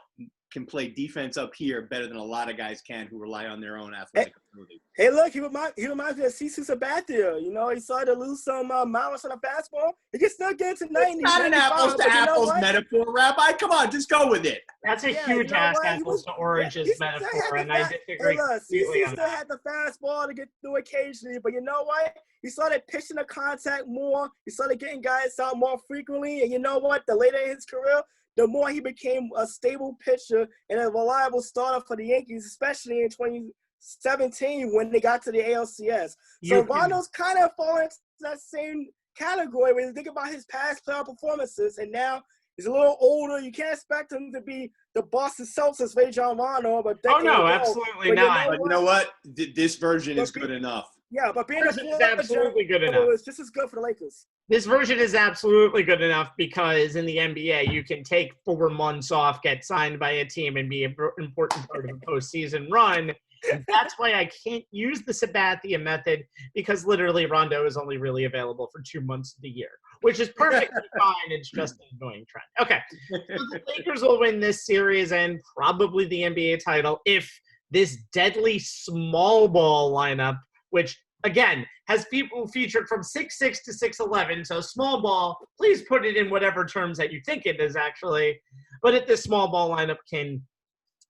can play defense up here better than a lot of guys can who rely on their own athletic ability. Hey, look, he reminds me of CeCe Sabathia. He started to lose some miles on the fastball. He can still get to 90. It's not an apples-to-apples metaphor, Rabbi. Come on, just go with it. That's a huge apples-to-oranges metaphor, and I disagree completely on that. CeCe still had the fastball to get through occasionally, but you know what? He started pitching the contact more. He started getting guys out more frequently, and you know what? The later in his career, the more he became a stable pitcher and a reliable starter for the Yankees, especially in 2017 when they got to the ALCS. So Rondo's kind of falling into that same category when you think about his past playoff performances, and now he's a little older. You can't expect him to be the Boston Celtics Rajon Rondo. Absolutely not. But you know what? This version is good enough. Yeah, but being absolutely good enough. It's just as good for the Lakers. This version is absolutely good enough because in the NBA, you can take 4 months off, get signed by a team, and be an important part of a postseason run. And that's why I can't use the Sabathia method, because literally Rondo is only really available for 2 months of the year, which is perfectly fine. It's just an annoying trend. Okay, so the Lakers will win this series and probably the NBA title if this deadly small ball lineup, which again has people featured from 6'6" to 6'11", so small ball, please put it in whatever terms that you think it is actually, but if this small ball lineup can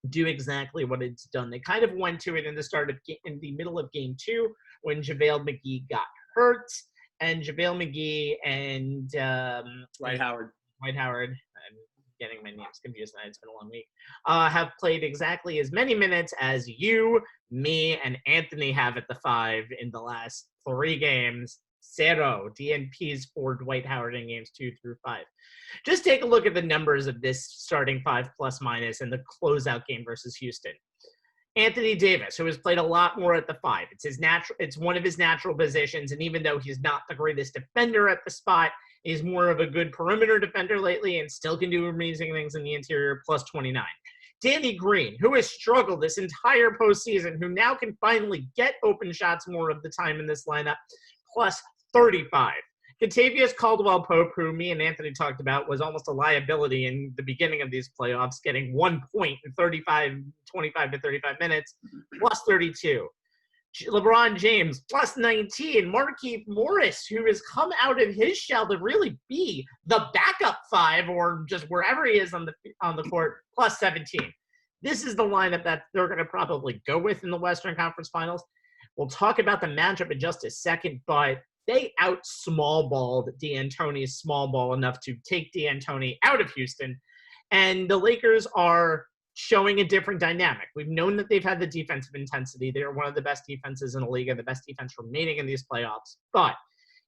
do exactly what it's done. They kind of went to it in the middle of game 2 when JaVale McGee got hurt, and JaVale McGee and Dwight Howard. I'm getting my names confused now. It's been a long week. Have played exactly as many minutes as you, me, and Anthony have at the 5 in the last 3 games. 0 DNPs for Dwight Howard in games 2 through 5. Just take a look at the numbers of this starting 5 plus minus in the closeout game versus Houston. Anthony Davis, who has played a lot more at the 5. It's one of his natural positions, and even though he's not the greatest defender at the spot, he's more of a good perimeter defender lately and still can do amazing things in the interior, plus 29. Danny Green, who has struggled this entire postseason, who now can finally get open shots more of the time in this lineup, plus 35. Contavious Caldwell-Pope, who me and Anthony talked about, was almost a liability in the beginning of these playoffs, getting 1 point in 25 to 35 minutes, plus 32. LeBron James, plus 19. Markieff Morris, who has come out of his shell to really be the backup 5 or just wherever he is on the court, plus 17. This is the lineup that they're going to probably go with in the Western Conference Finals. We'll talk about the matchup in just a second, but they out-small-balled D'Antoni's small ball enough to take D'Antoni out of Houston. And the Lakers are showing a different dynamic. We've known that they've had the defensive intensity. They are one of the best defenses in the league and the best defense remaining in these playoffs. But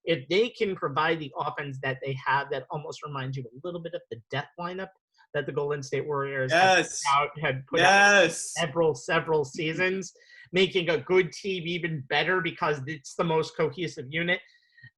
if they can provide the offense that they have that almost reminds you a little bit of the death lineup that the Golden State Warriors had put out several seasons, making a good team even better because it's the most cohesive unit,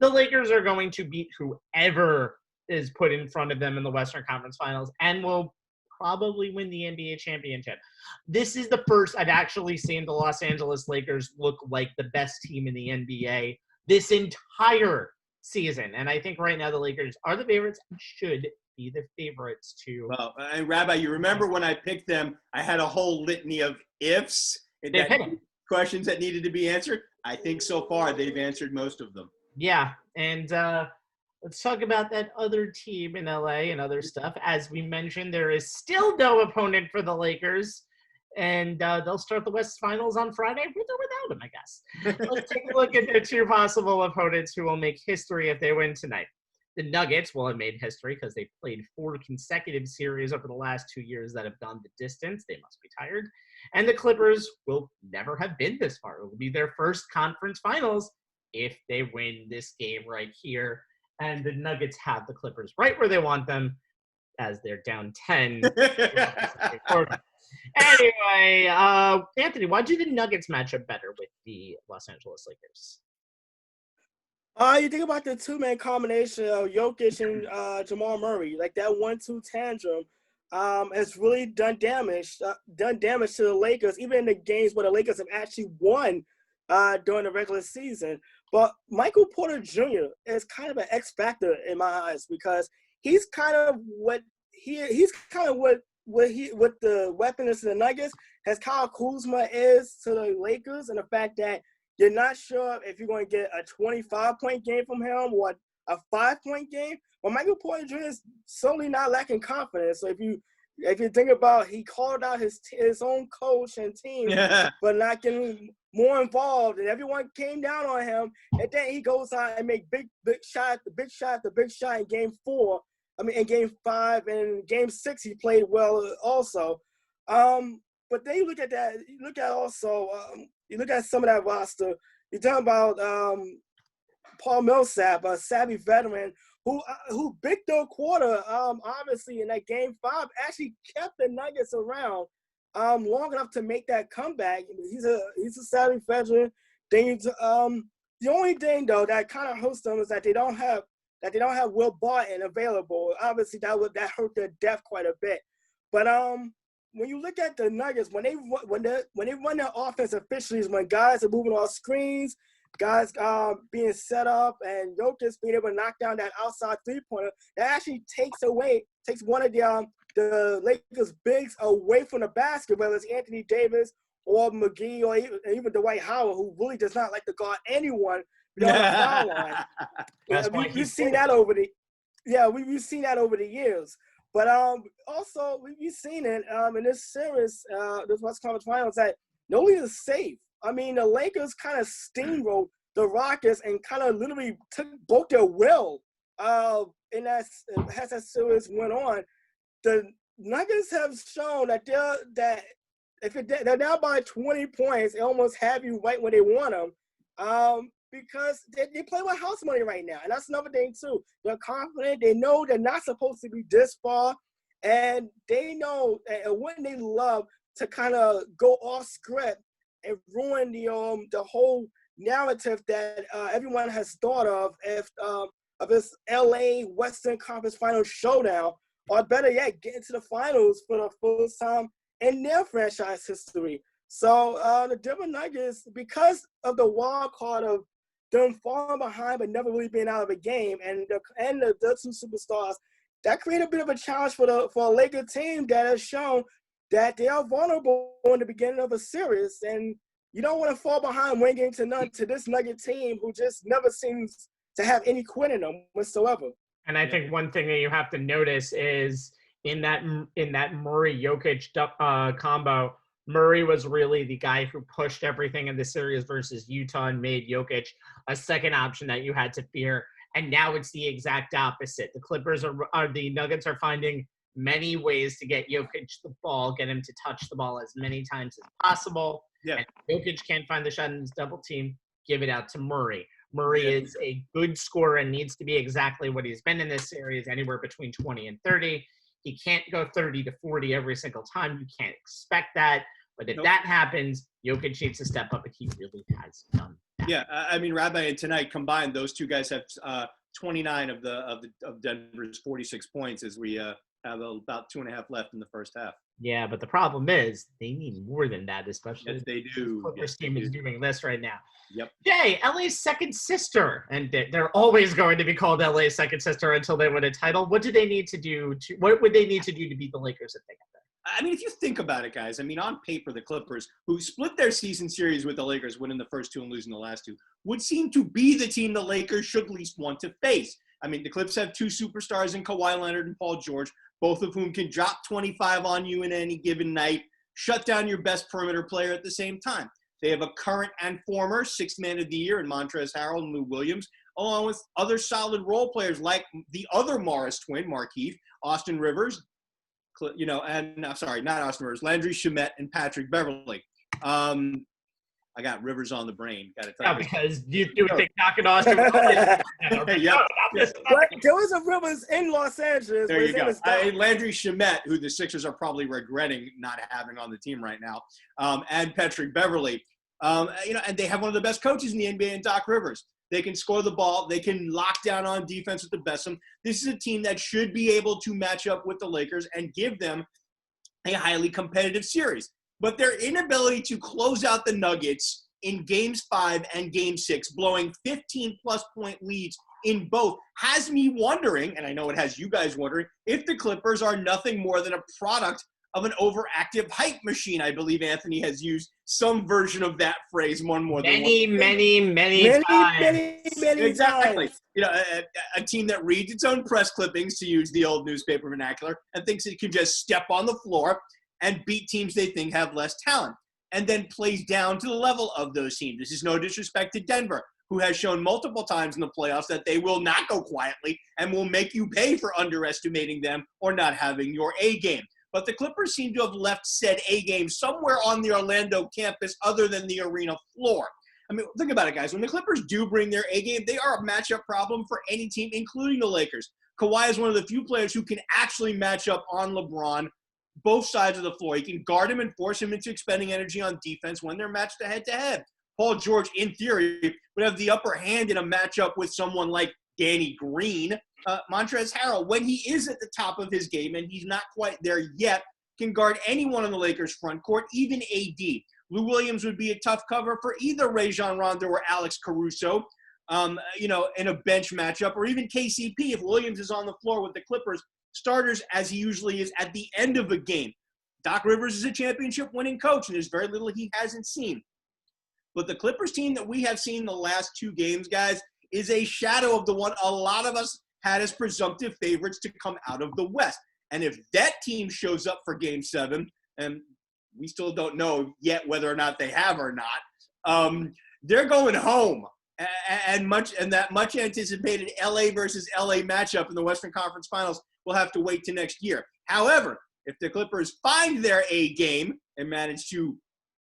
the Lakers are going to beat whoever is put in front of them in the Western Conference Finals and will probably win the NBA championship. This is the first I've actually seen the Los Angeles Lakers look like the best team in the NBA this entire season. And I think right now the Lakers are the favorites and should be the favorites to. Well, and Rabbi, you remember when I picked them, I had a whole litany of ifs. Questions that needed to be answered. I think so far they've answered most of them. Yeah, and let's talk about that other team in LA and other stuff. As we mentioned, there is still no opponent for the Lakers, and they'll start the West Finals on Friday with or without them, I guess. Let's take a look at their 2 possible opponents who will make history if they win tonight. The Nuggets will have made history because they played 4 consecutive series over the last 2 years that have gone the distance. They must be tired. And the Clippers will never have been this far. It will be their first conference finals if they win this game right here. And the Nuggets have the Clippers right where they want them as they're down 10. Anyway, Anthony, why do the Nuggets match up better with the Los Angeles Lakers? You think about the 2-man combination of Jokic and Jamal Murray, like that 1-2 tandem. Has really done damage to the Lakers, even in the games where the Lakers have actually won during the regular season. But Michael Porter Jr. is kind of an X factor in my eyes because he's kind of what the weapon is to the Nuggets as Kyle Kuzma is to the Lakers, and the fact that you're not sure if you're going to get a 25-point game from him or a 5-point game. Well, Michael Porter Jr. is certainly not lacking confidence. So if you think about, he called out his own coach and team, but not getting more involved, and everyone came down on him. And then he goes out and make big shot in game 4. In game 5 and game 6 he played well also. But then you look at that. You look at some of that roster. You're talking about Paul Millsap, a savvy veteran who big third quarter, obviously in that game 5, actually kept the Nuggets around long enough to make that comeback. He's a savvy veteran. The only thing though that kind of hurts them is that they don't have Will Barton available. Obviously that hurt their depth quite a bit. But when you look at the Nuggets, when they run their offense officially is when guys are moving off screens, guys being set up, and Jokic being able to knock down that outside 3-pointer, that actually takes one of the Lakers bigs away from the basket, whether it's Anthony Davis or McGee or even Dwight Howard, who really does not like to guard anyone beyond the foul line. We've seen that over the years. But also we've seen it in this series, this West Conference Finals, that nobody is safe. I mean, the Lakers kind of steamrolled the Rockets and kind of literally broke their will. And as that series went on, the Nuggets have shown that they're down by 20 points, they almost have you right when they want them. Because they play with house money right now. And that's another thing, too. They're confident. They know they're not supposed to be this far. And they know, and wouldn't they love to kind of go off script and ruin the whole narrative that everyone has thought of this LA Western Conference Finals showdown, or better yet, get into the finals for the first time in their franchise history. So the Denver Nuggets, because of the wild card of them falling behind but never really being out of a game, and the two superstars, that created a bit of a challenge for a Laker team that has shown that they are vulnerable in the beginning of a series. And you don't want to fall behind 1-0 to this Nugget team who just never seems to have any quit in them whatsoever. And I think one thing that you have to notice is in that Murray-Jokic combo, Murray was really the guy who pushed everything in the series versus Utah and made Jokic a second option that you had to fear. And now it's the exact opposite. The Nuggets are finding many ways to get Jokic the ball, get him to touch the ball as many times as possible. Yeah. And Jokic can't find the shot in his double team, give it out to Murray. Murray is a good scorer and needs to be exactly what he's been in this series, anywhere between 20 and 30. He can't go 30 to 40 every single time. You can't expect that. But if that happens, Jokic needs to step up, and he really has done that. Yeah, I mean, Rabbi and tonight combined, those two guys have 29 of Denver's 46 points as we have about 2.5 left in the first half. Yeah, but the problem is they need more than that, especially yes, they do. The Clippers team is doing this right now. Yep. Jay, LA's second sister, and they're always going to be called LA's second sister until they win a title. What do they need to do? What would they need to do to beat the Lakers if they get there? I mean, if you think about it, guys, I mean, on paper, the Clippers, who split their season series with the Lakers, winning the first two and losing the last two, would seem to be the team the Lakers should at least want to face. I mean, the Clips have two superstars in Kawhi Leonard and Paul George, both of whom can drop 25 on you in any given night, shut down your best perimeter player at the same time. They have a current and former sixth man of the year in Montrezl Harrell and Lou Williams, along with other solid role players like the other Morris twin, Markieff, Austin Rivers, and I'm sorry, not Austin Rivers, Landry Shamet and Patrick Beverly. I got Rivers on the brain. Got to tell you. Because you would think knocking Austin Rivers. Yep. But there was a Rivers in Los Angeles. There you go. Landry Shamet, who the Sixers are probably regretting not having on the team right now, and Patrick Beverly. And they have one of the best coaches in the NBA in Doc Rivers. They can score the ball. They can lock down on defense with the best of them. This is a team that should be able to match up with the Lakers and give them a highly competitive series. But their inability to close out the Nuggets in Games 5 and Game 6, blowing 15-plus point leads in both, has me wondering, and I know it has you guys wondering, if the Clippers are nothing more than a product of an overactive hype machine. I believe Anthony has used some version of that phrase one more than one. Many times. Exactly. Times. A team that reads its own press clippings, to use the old newspaper vernacular, and thinks it can just step on the floor and beat teams they think have less talent, and then plays down to the level of those teams. This is no disrespect to Denver, who has shown multiple times in the playoffs that they will not go quietly and will make you pay for underestimating them or not having your A game. But the Clippers seem to have left said A game somewhere on the Orlando campus other than the arena floor. I mean, think about it, guys. When the Clippers do bring their A game, they are a matchup problem for any team, including the Lakers. Kawhi is one of the few players who can actually match up on LeBron both sides of the floor. He can guard him and force him into expending energy on defense when they're matched head-to-head. Paul George, in theory, would have the upper hand in a matchup with someone like Danny Green. Montrezl Harrell, when he is at the top of his game, and he's not quite there yet, can guard anyone on the Lakers' front court, even AD. Lou Williams would be a tough cover for either Rajon Rondo or Alex Caruso, in a bench matchup, or even KCP if Williams is on the floor with the Clippers starters, as he usually is at the end of a game. Doc Rivers is a championship-winning coach, and there's very little he hasn't seen. But the Clippers team that we have seen the last two games, guys, is a shadow of the one a lot of us had as presumptive favorites to come out of the West. And if that team shows up for Game 7, and we still don't know yet whether or not they have or not, they're going home. And that much anticipated LA versus LA matchup in the Western Conference Finals will have to wait to next year. However, if the Clippers find their A game and manage to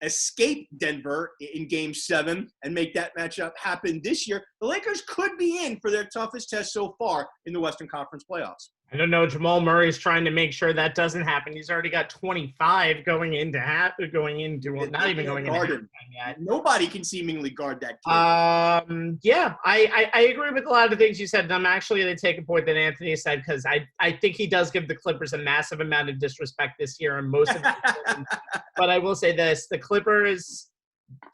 escape Denver in Game 7 and make that matchup happen this year, the Lakers could be in for their toughest test so far in the Western Conference playoffs. I don't know. Jamal Murray's trying to make sure that doesn't happen. He's already got 25 going into not even going into halftime yet. Nobody can seemingly guard that kid. Yeah, I agree with a lot of the things you said, and I'm actually going to take a point that Anthony said, because I think he does give the Clippers a massive amount of disrespect this year, and most of it. But I will say this: the Clippers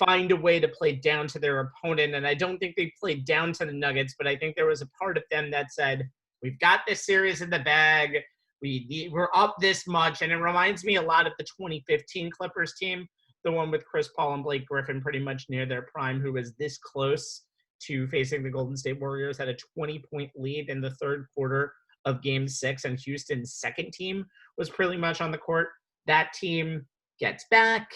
find a way to play down to their opponent, and I don't think they played down to the Nuggets, but I think there was a part of them that said, we've got this series in the bag. We're up this much. And it reminds me a lot of the 2015 Clippers team, the one with Chris Paul and Blake Griffin pretty much near their prime, who was this close to facing the Golden State Warriors, had a 20-point lead in the third quarter of Game 6, and Houston's second team was pretty much on the court. That team gets back,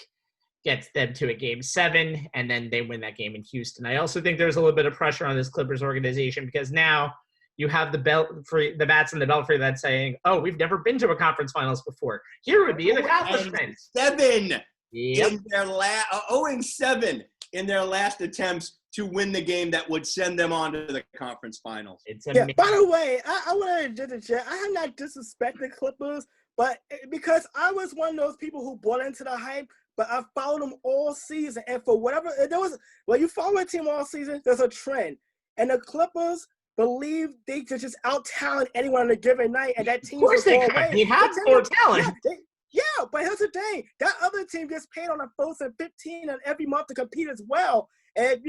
gets them to a Game 7, and then they win that game in Houston. I also think there's a little bit of pressure on this Clippers organization, because now you have the bats in the belfry that's saying, "Oh, we've never been to a conference finals before. Here would be an accomplishment." 7 Yep. in their 0-7 in their last attempts to win the game that would send them on to the conference finals. It's amazing. By the way, I want to interject. I have not disrespected Clippers, but because I was one of those people who bought into the hype, but I followed them all season, and for whatever when you follow a team all season, there's a trend, and the Clippers believe they could just out-talent anyone on a given night, and that team. Of course they could. They have more talent. Yeah, but here's the thing: that other team gets paid on a 1st and 15 and every month to compete as well. And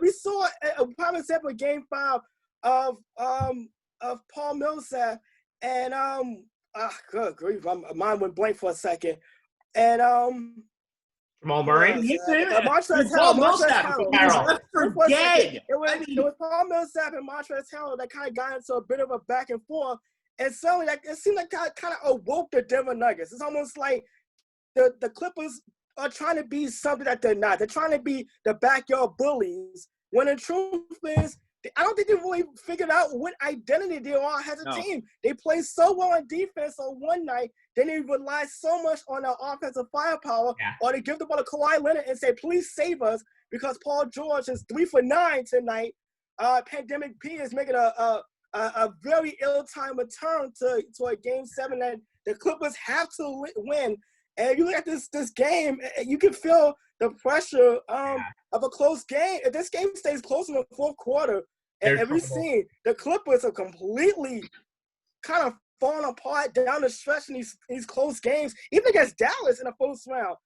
we saw a prime example of Game 5 of Paul Millsap and good grief, my mind went blank for a second. And Jamal Murray. Montrezl Harrell. It was Paul Millsap and Montrezl Harrell that kind of got into a bit of a back and forth, and suddenly it seemed like kind of awoke the Denver Nuggets. It's almost like the Clippers are trying to be something that they're not. They're trying to be the backyard bullies, when the truth is, I don't think they really figured out what identity they are as a team. They play so well on defense on one night, then they rely so much on their offensive firepower, or they give the ball to Kawhi Leonard and say, please save us, because Paul George is 3 for 9 tonight. Pandemic P is making a very ill-timed return to a Game 7 that the Clippers have to win. And you look at this game, you can feel the pressure of a close game. If this game stays close in the fourth quarter, and we've seen the Clippers are completely kind of falling apart down the stretch in these close games, even against Dallas in the first round.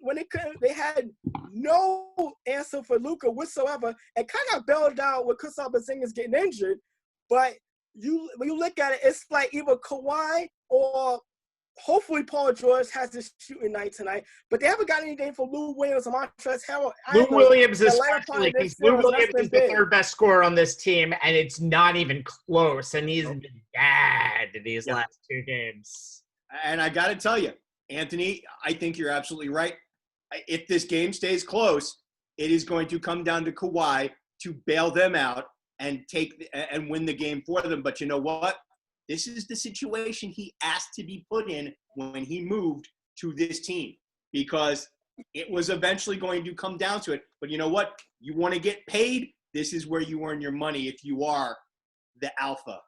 When they had no answer for Luka whatsoever, and kind of got bailed out with Kristaps Porzingis getting injured. But when you look at it, it's like either Kawhi or hopefully Paul George has this shooting night tonight, but they haven't got anything for Lou Williams or Montrezl Harrell. Lou Williams is the third best scorer on this team, and it's not even close. And he's been bad in these last 2 games. And I got to tell you, Anthony, I think you're absolutely right. If this game stays close, it is going to come down to Kawhi to bail them out and win the game for them. But you know what? This is the situation he asked to be put in when he moved to this team, because it was eventually going to come down to it. But you know what? You want to get paid? This is where you earn your money if you are the alpha.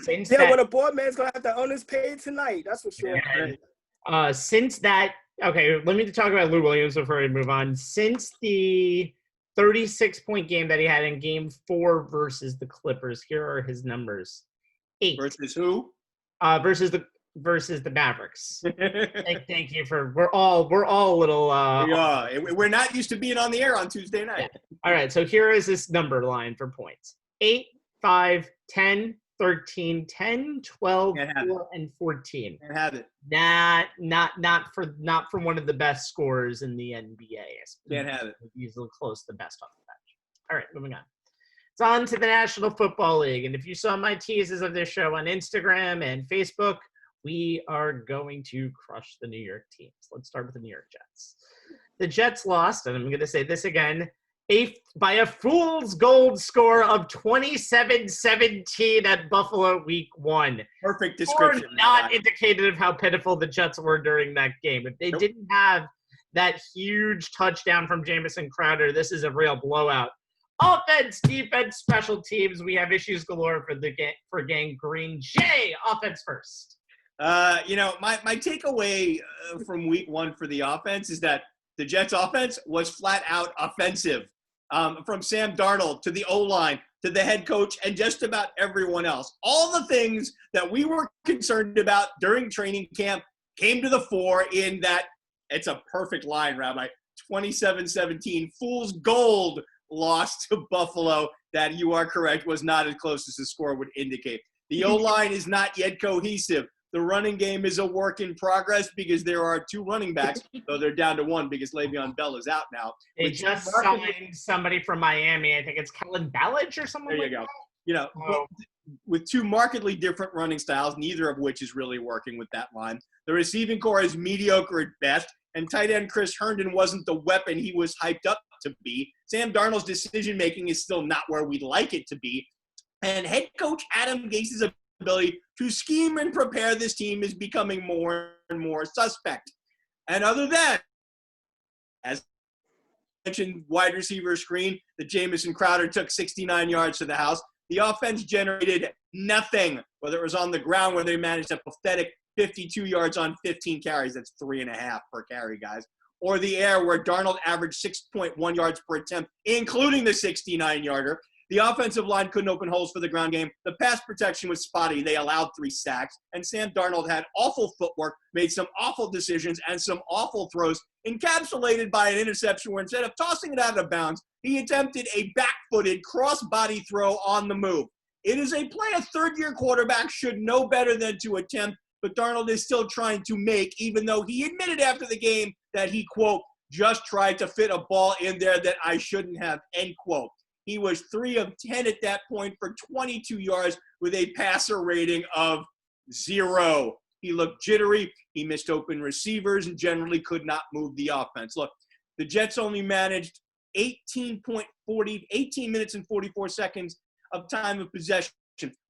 When a board man's going to have to earn his pay tonight. That's for sure. Okay, let me talk about Lou Williams before we move on. Since the 36-point game that he had in Game 4 versus the Clippers, here are his numbers. 8. Versus who? Versus the Mavericks. Thank you for we're all a little we're not used to being on the air on Tuesday night. Yeah. All right, so here is this number line for points. 8, 5, 10, 13, 10, 12, 4, and 14. Can't have it. Not for one of the best scorers in the NBA. Can't have it. He's a little close to the best off the bench. All right, moving on. It's on to the National Football League. And if you saw my teases of this show on Instagram and Facebook, we are going to crush the New York teams. Let's start with the New York Jets. The Jets lost, and I'm going to say this again, by a fool's gold score of 27-17 at Buffalo week 1. Perfect description. Not indicative of how pitiful the Jets were during that game. If they didn't have that huge touchdown from Jamison Crowder, this is a real blowout. Offense, defense, special teams. We have issues galore for Gang Green. Jay, offense first. My takeaway from week 1 for the offense is that the Jets offense was flat out offensive. From Sam Darnold to the O-line to the head coach and just about everyone else. All the things that we were concerned about during training camp came to the fore in that it's a perfect line, Rabbi. 27-17, fool's gold loss to Buffalo that you are correct was not as close as the score would indicate. The O-line is not yet cohesive. The running game is a work in progress because there are 2 running backs, though they're down to 1 because Le'Veon Bell is out now. They just signed somebody from Miami. I think it's Kellen Ballage or something like that. But with 2 markedly different running styles, neither of which is really working with that line. The receiving core is mediocre at best, and tight end Chris Herndon wasn't the weapon he was hyped up to be. Sam Darnold's decision-making is still not where we'd like it to be. And head coach Adam Gase's ability to scheme and prepare this team is becoming more and more suspect. And other than, as mentioned, wide receiver screen, the Jamison Crowder took 69 yards to the house. The offense generated nothing, whether it was on the ground where they managed a pathetic 52 yards on 15 carries. That's 3.5 per carry, guys. Or the air where Darnold averaged 6.1 yards per attempt, including the 69-yarder. The offensive line couldn't open holes for the ground game. The pass protection was spotty. They allowed 3 sacks. And Sam Darnold had awful footwork, made some awful decisions, and some awful throws, encapsulated by an interception where instead of tossing it out of bounds, he attempted a back-footed cross-body throw on the move. It is a play a third-year quarterback should know better than to attempt, but Darnold is still trying to make, even though he admitted after the game that he, quote, just tried to fit a ball in there that I shouldn't have, end quote. He was 3 of 10 at that point for 22 yards with a passer rating of 0. He looked jittery. He missed open receivers and generally could not move the offense. Look, the Jets only managed 18 minutes and 44 seconds of time of possession,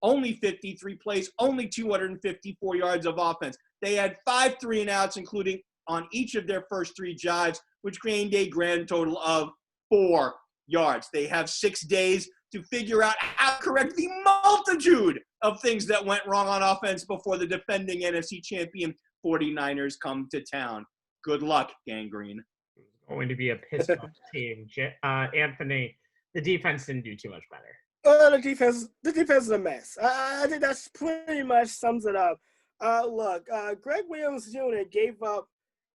only 53 plays, only 254 yards of offense. They had 5 3-and-outs, including on each of their first 3 drives, which gained a grand total of 4 yards. They have 6 days to figure out how to correct the multitude of things that went wrong on offense before the defending NFC champion 49ers come to town. Good luck, Gang Green. It's going to be a piss-off team. Anthony, the defense didn't do too much better. The defense is a mess. I think that's pretty much sums it up. Greg Williams Jr. gave up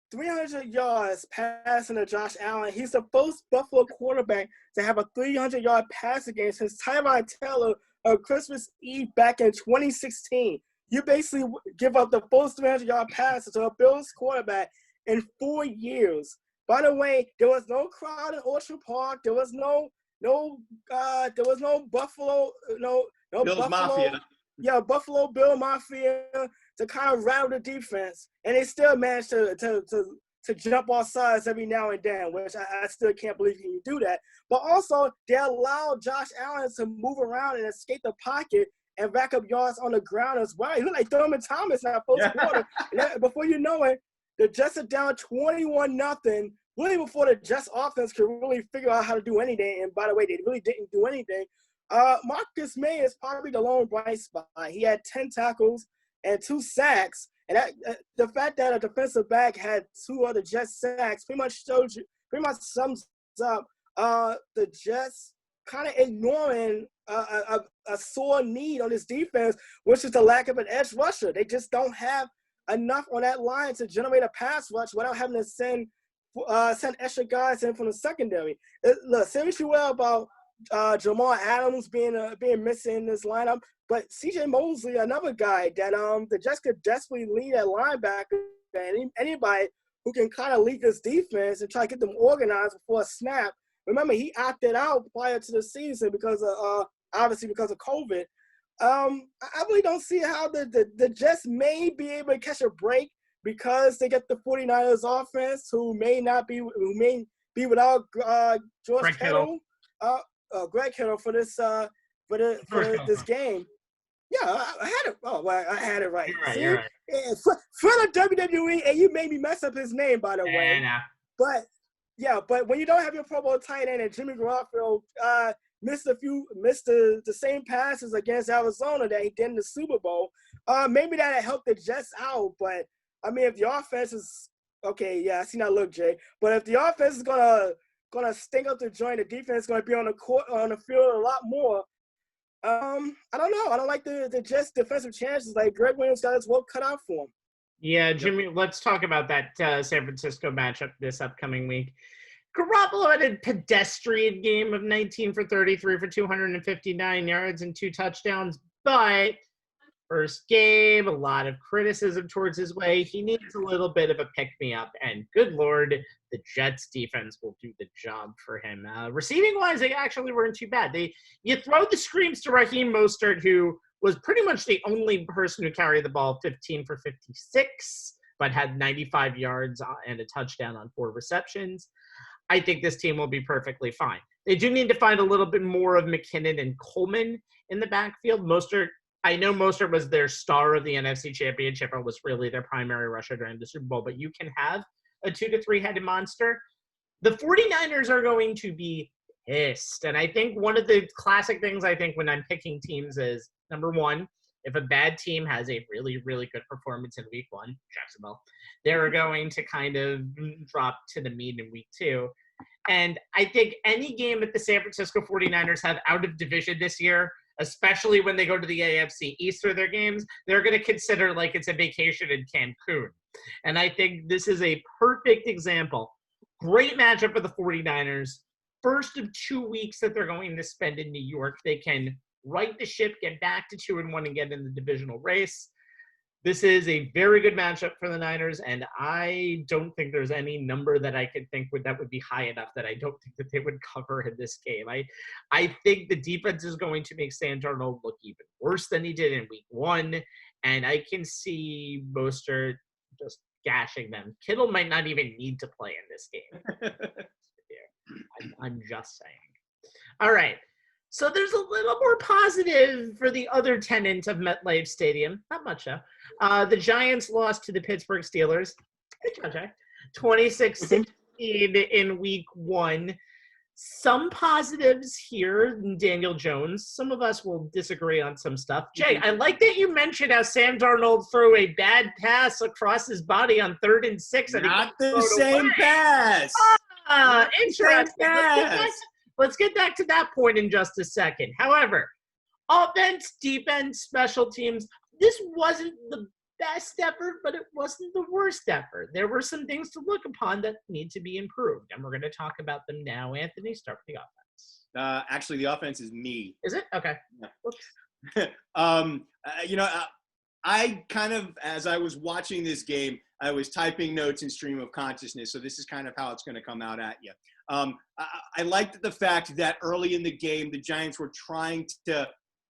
300 yards passing to Josh Allen. He's the first Buffalo quarterback to have a 300-yard passing game since Tyrod Taylor on Christmas Eve back in 2016. You basically give up the first 300-yard passes to a Bills quarterback in 4 years. By the way, there was no crowd in Orchard Park. There was no Buffalo, Bills Buffalo Mafia. Yeah, Buffalo Bill Mafia to kind of rattle the defense, and they still managed to jump off sides every now and then, which I still can't believe you can do that. But also, they allowed Josh Allen to move around and escape the pocket and rack up yards on the ground as well. He looked like Thurman Thomas in that first quarter. And before you know it, the Jets are down 21-0, really before the Jets offense could really figure out how to do anything. And by the way, they really didn't do anything. Marcus May is probably the lone bright spot. He had 10 tackles and 2 sacks. And the fact that a defensive back had 2 other Jets sacks pretty much sums up the Jets kind of ignoring a sore need on this defense, which is the lack of an edge rusher. They just don't have enough on that line to generate a pass rush without having to send extra guys in from the secondary. Look, seriously well about Jamal Adams being missing in this lineup, but C.J. Mosley, another guy that the Jets could desperately lead at linebacker, and anybody who can kind of lead this defense and try to get them organized before a snap. Remember, he opted out prior to the season because of obviously because of COVID. I really don't see how the Jets may be able to catch a break because they get the 49ers offense who may be without George Kittle, Greg Kittle for this this game. Yeah, I had it. Oh, well, I had it right. You're right. Yeah, for the WWE, and you made me mess up his name, by the way. But when you don't have your Pro Bowl tight end and Jimmy Garoppolo missed the same passes against Arizona that he did in the Super Bowl, maybe that helped the Jets out. But I mean, if the offense is okay, yeah, I see that look, Jay. But if the offense is gonna stink up the joint, the defense is gonna be on the field a lot more. I don't know. I don't like the Jets' defensive chances. Like Greg Williams got his work cut out for him. Yeah, Jimmy, let's talk about that San Francisco matchup this upcoming week. Garoppolo had a pedestrian game of 19 for 33 for 259 yards and 2 touchdowns, but first game, a lot of criticism towards his way. He needs a little bit of a pick-me-up, and good Lord, the Jets defense will do the job for him. Receiving-wise, they actually weren't too bad. You throw the screams to Raheem Mostert, who was pretty much the only person who carried the ball 15 for 56, but had 95 yards and a touchdown on 4 receptions. I think this team will be perfectly fine. They do need to find a little bit more of McKinnon and Coleman in the backfield. I know Mostert was their star of the NFC Championship and was really their primary rusher during the Super Bowl, but you can have a 2 to 3-headed monster. The 49ers are going to be pissed. And I think one of the classic things I think when I'm picking teams is, number one, if a bad team has a really, really good performance in week 1, Jacksonville, they're going to kind of drop to the mean in week 2. And I think any game that the San Francisco 49ers have out of division this year, especially when they go to the AFC East for their games, they're going to consider like it's a vacation in Cancun. And I think this is a perfect example. Great matchup for the 49ers. First of 2 weeks that they're going to spend in New York, they can right the ship, get back to 2-1 and get in the divisional race. This is a very good matchup for the Niners, and I don't think there's any number that I could think that would be high enough that I don't think that they would cover in this game. I think the defense is going to make Sam Darnold look even worse than he did in week 1, and I can see Mostert just gashing them. Kittle might not even need to play in this game. I'm just saying. All right. So there's a little more positive for the other tenant of MetLife Stadium. Not much, though. The Giants lost to the Pittsburgh Steelers. Good job, Jay. 26-16 in week 1. Some positives here, Daniel Jones. Some of us will disagree on some stuff. Jay, I like that you mentioned how Sam Darnold threw a bad pass across his body on 3rd and 6. And not the same pass. Interesting. Let's get back to that point in just a second. However, offense, defense, special teams, this wasn't the best effort, but it wasn't the worst effort. There were some things to look upon that need to be improved, and we're going to talk about them now. Anthony, start with the offense. Actually, the offense is me. Is it? Okay. Yeah. I kind of, as I was watching this game, I was typing notes in stream of consciousness, so this is kind of how it's going to come out at you. I liked the fact that early in the game, the Giants were trying to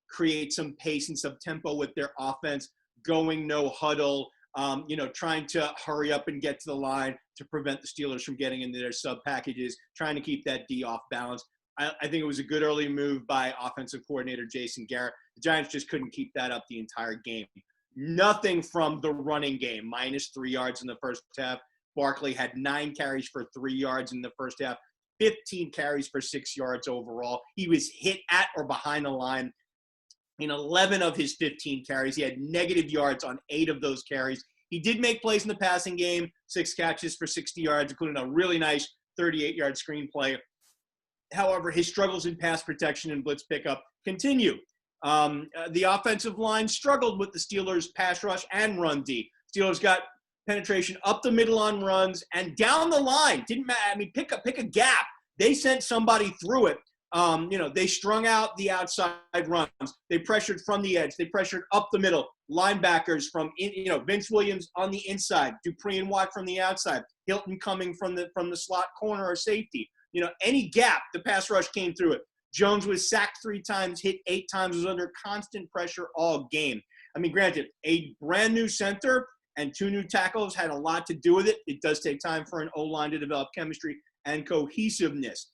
create some pace and some tempo with their offense, going no huddle, trying to hurry up and get to the line to prevent the Steelers from getting into their sub packages, trying to keep that D off balance. I think it was a good early move by offensive coordinator Jason Garrett. The Giants just couldn't keep that up the entire game. Nothing from the running game, -3 yards in the first half. Barkley had 9 carries for 3 yards in the first half, 15 carries for 6 yards overall. He was hit at or behind the line in 11 of his 15 carries. He had negative yards on 8 of those carries. He did make plays in the passing game, 6 catches for 60 yards, including a really nice 38-yard screenplay. However, his struggles in pass protection and blitz pickup continue. The offensive line struggled with the Steelers' pass rush and run D. Steelers got penetration up the middle on runs and down the line. Didn't matter. I mean, pick a gap. They sent somebody through it. They strung out the outside runs. They pressured from the edge. They pressured up the middle. Linebackers from Vince Williams on the inside, Dupree and Watt from the outside, Hilton coming from the slot corner or safety. Any gap, the pass rush came through it. Jones was sacked 3 times, hit 8 times, was under constant pressure all game. I mean, granted, a brand new center and 2 new tackles had a lot to do with it. It does take time for an O-line to develop chemistry and cohesiveness.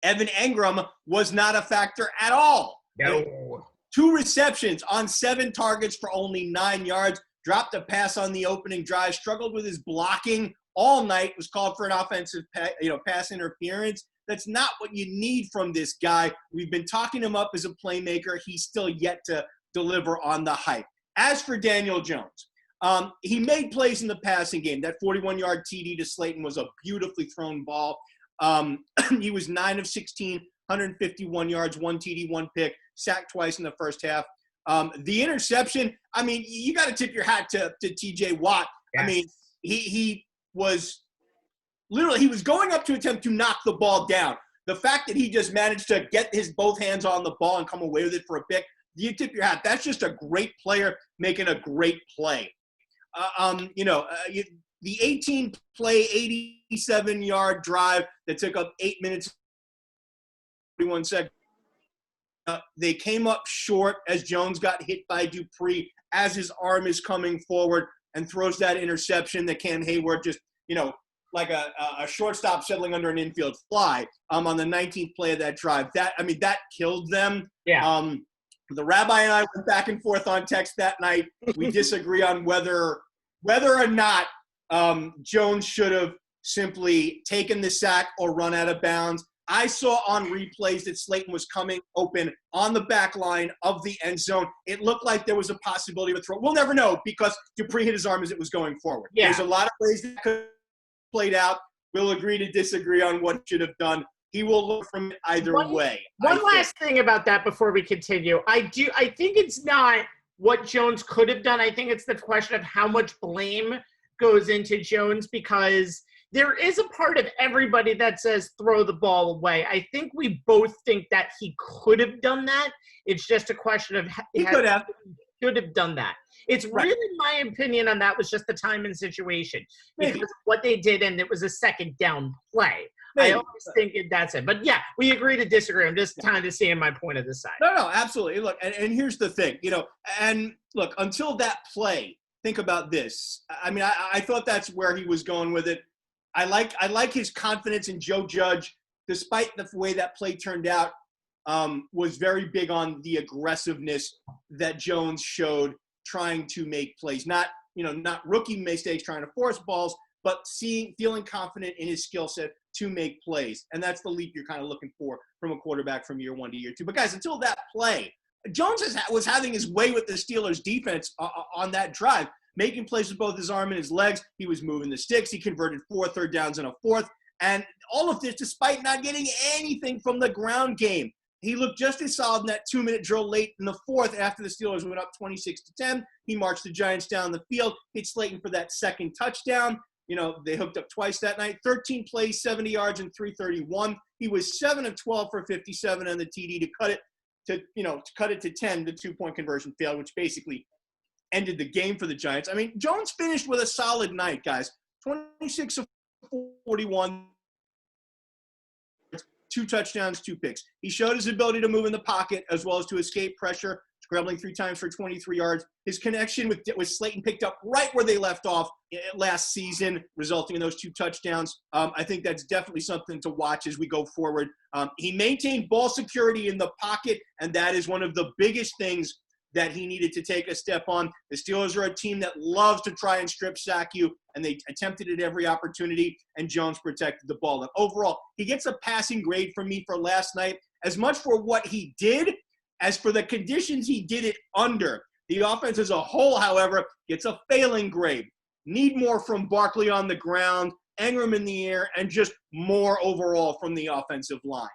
Evan Engram was not a factor at all. No. 2 receptions on 7 targets for only 9 yards. Dropped a pass on the opening drive. Struggled with his blocking all night. Was called for an offensive pass interference. That's not what you need from this guy. We've been talking him up as a playmaker. He's still yet to deliver on the hype. As for Daniel Jones, he made plays in the passing game. That 41-yard TD to Slayton was a beautifully thrown ball. He was 9 of 16, 151 yards, 1 TD, 1 pick, sacked twice in the first half. The interception, I mean, you got to tip your hat to TJ Watt. Yes. I mean, he was literally, he was going up to attempt to knock the ball down. The fact that he just managed to get his both hands on the ball and come away with it for a pick, you tip your hat. That's just a great player making a great play. The 18-play, 87-yard drive that took up 8 minutes, 41 seconds. They came up short as Jones got hit by Dupree as his arm is coming forward and throws that interception that Cam Hayward just, like a shortstop settling under an infield fly on the 19th play of that drive. That killed them. Yeah. The rabbi and I went back and forth on text that night. We disagree on whether or not Jones should have simply taken the sack or run out of bounds. I saw on replays that Slayton was coming open on the back line of the end zone. It looked like there was a possibility of a throw. We'll never know because Dupree hit his arm as it was going forward. Yeah. There's a lot of ways that could have played out. We'll agree to disagree on what should have done. He will look from it either way. One last thing about that before we continue. I think it's not what Jones could have done. I think it's the question of how much blame goes into Jones because there is a part of everybody that says throw the ball away. I think we both think that he could have done that. It's just a question of he could have done that. It's right. Really my opinion on that was just the time and situation because of what they did, and it was a second down play. Maybe. I always think that's it. But, yeah, we agree to disagree. I'm just kind of seeing my point of the side. No, absolutely. Look, and here's the thing, and look, until that play, think about this. I mean, I thought that's where he was going with it. I like his confidence in Joe Judge, despite the way that play turned out, was very big on the aggressiveness that Jones showed trying to make plays. Not rookie mistakes trying to force balls, but feeling confident in his skill set to make plays. And that's the leap you're kind of looking for from a quarterback from year 1 to year 2. But, guys, until that play, Jones was having his way with the Steelers' defense on that drive, making plays with both his arm and his legs. He was moving the sticks. He converted 4 third downs and a 4th. And all of this despite not getting anything from the ground game. He looked just as solid in that 2-minute drill late in the 4th after the Steelers went up 26-10. He marched the Giants down the field, hit Slayton for that second touchdown. They hooked up twice that night. 13 plays, 70 yards, and 331. He was 7 of 12 for 57 on the TD to cut it to 10. The 2-point conversion failed, which basically ended the game for the Giants. I mean, Jones finished with a solid night, guys. 26 of 41. 2 touchdowns, 2 picks. He showed his ability to move in the pocket as well as to escape pressure, scrambling 3 times for 23 yards. His connection with Slayton picked up right where they left off last season, resulting in those 2 touchdowns. I think that's definitely something to watch as we go forward. He maintained ball security in the pocket, and that is one of the biggest things that he needed to take a step on. The Steelers are a team that loves to try and strip sack you, and they attempted it every opportunity, and Jones protected the ball. And overall, he gets a passing grade from me for last night, as much for what he did as for the conditions he did it under. The offense as a whole, however, gets a failing grade. Need more from Barkley on the ground, Engram in the air, and just more overall from the offensive line.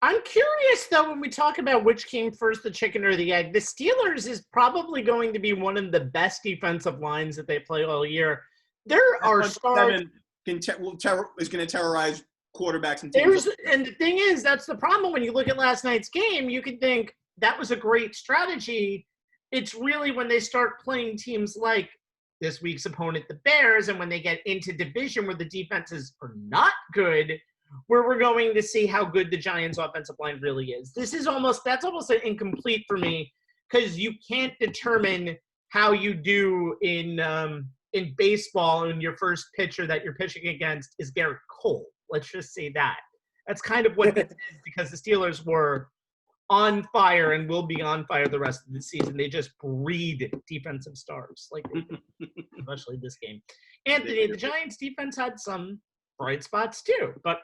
I'm curious, though, when we talk about which came first, the chicken or the egg, the Steelers is probably going to be one of the best defensive lines that they play all year. There are stars is going to terrorize quarterbacks and teams. And the thing is, that's the problem. When you look at last night's game, you can think that was a great strategy. It's really when they start playing teams like this week's opponent, the Bears, and when they get into division where the defenses are not good, where we're going to see how good the Giants' offensive line really is. That's almost an incomplete for me because you can't determine how you do in baseball when your first pitcher that you're pitching against is Garrett Cole. Let's just say that. That's kind of what this is because the Steelers were on fire and will be on fire the rest of the season. They just breed defensive stars, like especially this game. Anthony, the Giants' defense had some bright spots too, but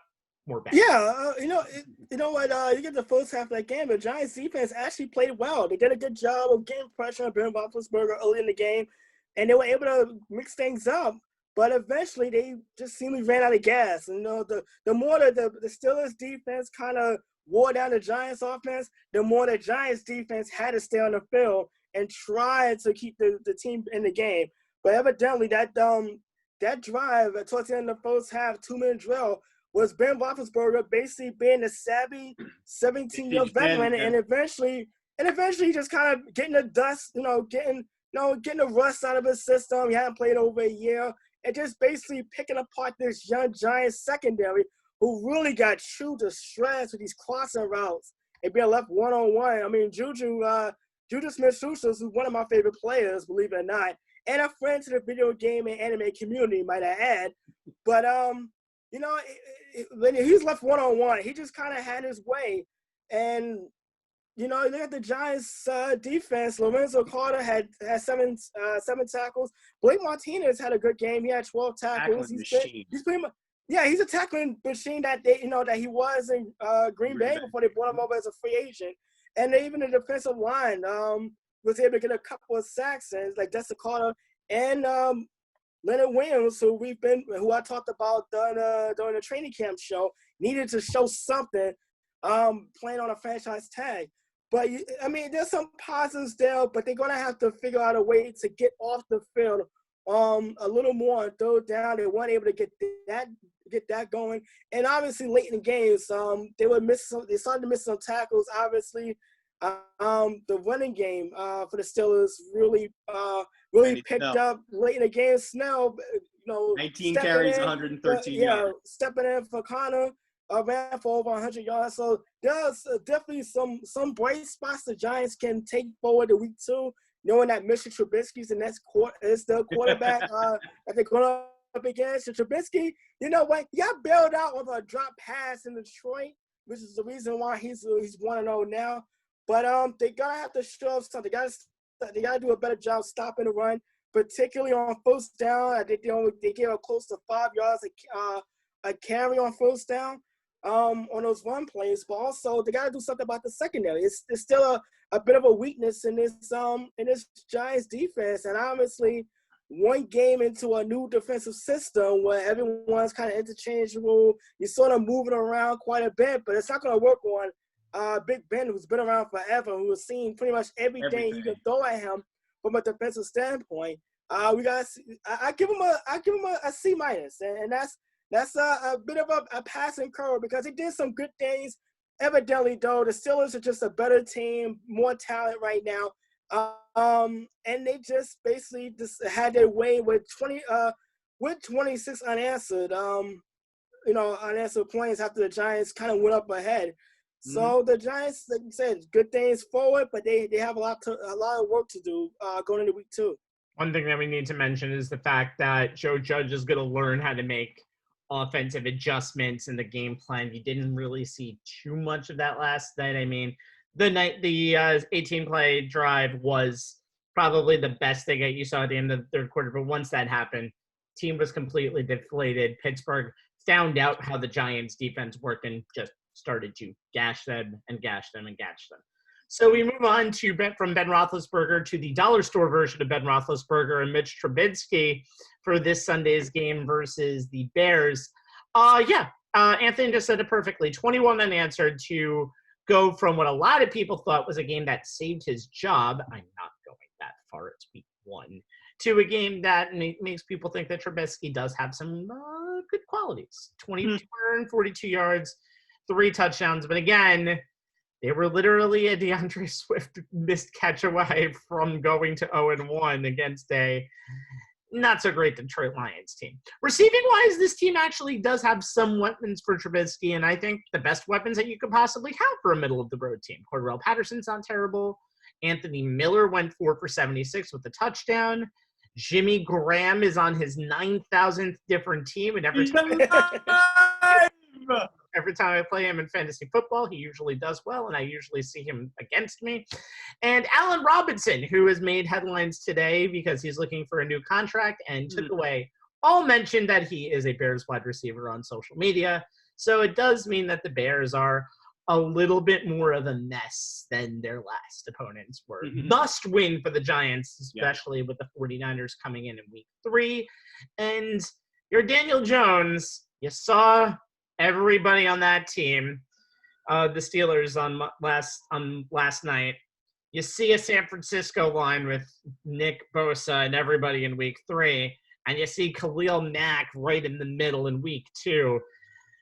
more bad. Yeah, you know what? You get the first half of that game, the Giants' defense actually played well. They did a good job of getting pressure on Ben Roethlisberger early in the game, and they were able to mix things up. But eventually, they just seemingly ran out of gas. And, the more the Steelers' defense kind of wore down the Giants' offense, the more the Giants' defense had to stay on the field and try to keep the team in the game. But evidently, that drive towards the end of the first half, 2-minute drill, was Ben Roethlisberger basically being a savvy 17-year veteran, and eventually just kind of getting the dust, getting the rust out of his system. He hadn't played over a year, and just basically picking apart this young Giants secondary who really got chewed to shreds with these crossing routes and being left one-on-one. I mean, Juju Smith-Schuster, who's one of my favorite players, believe it or not, and a friend to the video game and anime community, might I add. But, when he's left one-on-one, he just kind of had his way. And, look at the Giants' defense. Lorenzo Carter had 7 tackles. Blake Martinez had a good game. He had 12 tackles. He's pretty much, he's a tackling machine that that he was in Green Bay before they brought him over as a free agent. And even the defensive line was able to get a couple of sacks, and like Dexter Carter and Leonard Williams, who I talked about during the training camp show, needed to show something playing on a franchise tag. But, there's some positives there, but they're going to have to figure out a way to get off the field a little more on third down. They weren't able to get that going. And obviously late in the games, they started to miss some tackles. Obviously, the running game for the Steelers really picked up late in the game. Snell, 19 carries, 113 yards. Stepping in for Connor. Ran for over 100 yards. So there's definitely some bright spots the Giants can take forward to week 2, knowing that Mr. Trubisky is the quarterback that they're going up against. So Trubisky, you know what? He got bailed out with a drop pass in Detroit, which is the reason why he's 1-0 now. But they're going to have to show something. They got to do a better job stopping the run, particularly on first down. I think they gave up close to 5 yards a carry on first down. On those run plays, but also they got to do something about the secondary. It's still a bit of a weakness in this Giants defense, and obviously one game into a new defensive system where everyone's kind of interchangeable, you're sort of moving around quite a bit, but it's not going to work on Big Ben, who's been around forever, who has seen pretty much everything you can throw at him from a defensive standpoint. I give him a C-, and that's a bit of a passing curve because he did some good things. Evidently, though, the Steelers are just a better team, more talent right now. And they just basically had their way with 26 unanswered, unanswered points after the Giants kind of went up ahead. So the Giants, like you said, good things forward, but they have a lot of work to do going into week 2. One thing that we need to mention is the fact that Joe Judge is going to learn how to make offensive adjustments in the game plan. You didn't really see too much of that last night. The 18-play drive was probably the best thing that you saw at the end of the third quarter. But once that happened, team was completely deflated. Pittsburgh found out how the Giants defense worked and just started to gash them. So we move on from Ben Roethlisberger to the dollar store version of Ben Roethlisberger and Mitch Trubisky for this Sunday's game versus the Bears. Anthony just said it perfectly. 21 unanswered to go from what a lot of people thought was a game that saved his job. I'm not going that far. It's week 1. To a game that makes people think that Trubisky does have some good qualities. 242 yards, 3 touchdowns. But again, they were literally a DeAndre Swift missed catch away from going to 0-1 against a not so great Detroit Lions team. Receiving-wise, this team actually does have some weapons for Trubisky, and I think the best weapons that you could possibly have for a middle-of-the-road team. Cordell Patterson's not terrible. Anthony Miller went 4 for 76 with a touchdown. Jimmy Graham is on his 9,000th different team, and every time I play him in fantasy football, he usually does well, and I usually see him against me. And Allen Robinson, who has made headlines today because he's looking for a new contract and took away all mention that he is a Bears wide receiver on social media. So it does mean that the Bears are a little bit more of a mess than their last opponents were. Must win for the Giants, especially with the 49ers coming in week 3. And your Daniel Jones, you saw everybody on that team, the Steelers on last night. You see a San Francisco line with Nick Bosa and everybody in week 3, and you see Khalil Mack right in the middle in week 2.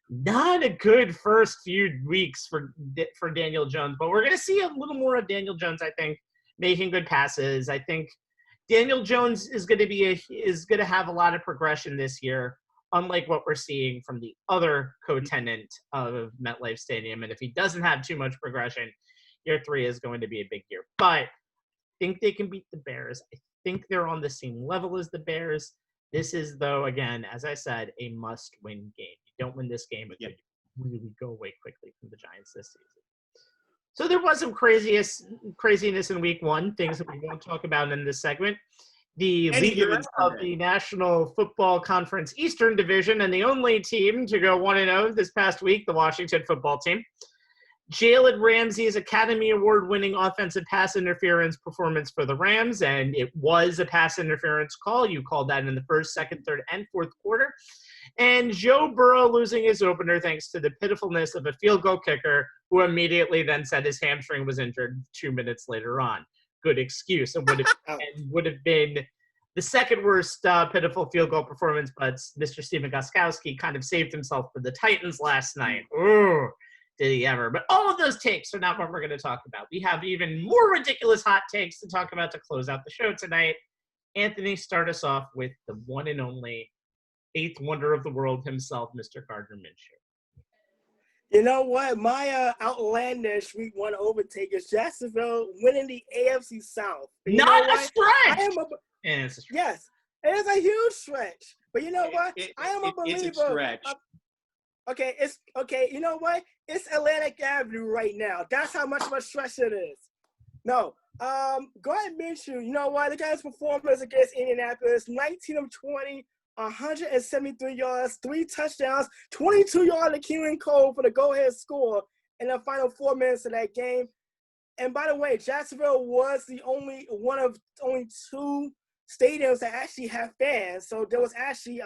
Not a good first few weeks for Daniel Jones, but we're going to see a little more of Daniel Jones, I think, making good passes. I think Daniel Jones is going to have a lot of progression this year, unlike what we're seeing from the other co-tenant of MetLife Stadium. And if he doesn't have too much progression, year 3 is going to be a big year. But I think they can beat the Bears. I think they're on the same level as the Bears. This is, though, again, as I said, a must-win game. You don't win this game, it could really go away quickly from the Giants this season. So there was some craziness in week 1, things that we won't talk about in this segment. The leader of the National Football Conference Eastern Division and the only team to go 1-0 this past week, the Washington football team. Jalen Ramsey's Academy Award-winning offensive pass interference performance for the Rams, and it was a pass interference call. You called that in the first, second, third, and fourth quarter. And Joe Burrow losing his opener thanks to the pitifulness of a field goal kicker who immediately then said his hamstring was injured 2 minutes later on. Good excuse. It would have been the second worst pitiful field goal performance, but Mr. Steven Gostkowski kind of saved himself for the Titans last night. Ooh. Did he ever? But all of those takes are not what we're going to talk about. We have even more ridiculous hot takes to talk about to close out the show tonight. Anthony, start us off with the one and only 8th wonder of the world himself, Mr. Gardner Minshew. You know what? My outlandish week 1 overtake is Jacksonville winning the AFC South. Not a stretch! Yes, it is a huge stretch. But you know what? I am a believer. It's a stretch. Okay, you know what? It's Atlantic Avenue right now. That's how much of a stretch it is. No. Go ahead, Minshew. You know what? Look at his performance against Indianapolis. 19 of 20, 173 yards, 3 touchdowns, 22 yards to Keelan Cole for the go-ahead score in the final 4 minutes of that game. And by the way, Jacksonville was one of only 2 stadiums that actually have fans, so there was actually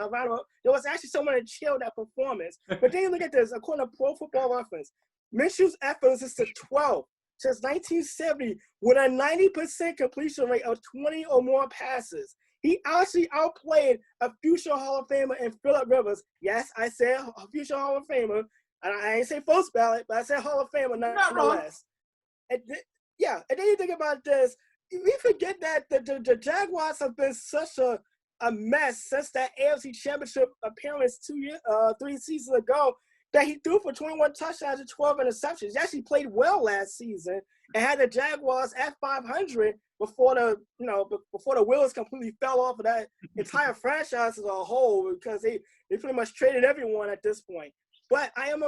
someone to chill that performance. But then you look at this, according to Pro Football Reference, Minshew's efforts is the 12th since 1970 with a 90% completion rate of 20 or more passes. He actually outplayed a future Hall of Famer in Phillip Rivers. Yes, I said a future Hall of Famer. I ain't say first ballot, but I said Hall of Famer nonetheless. And then you think about this. We forget that the Jaguars have been such a mess since that AFC Championship appearance 3 seasons ago that he threw for 21 touchdowns and 12 interceptions. He actually played well last season and had the Jaguars at 500 before the wheels completely fell off of that entire franchise as a whole because they pretty much traded everyone at this point. But I am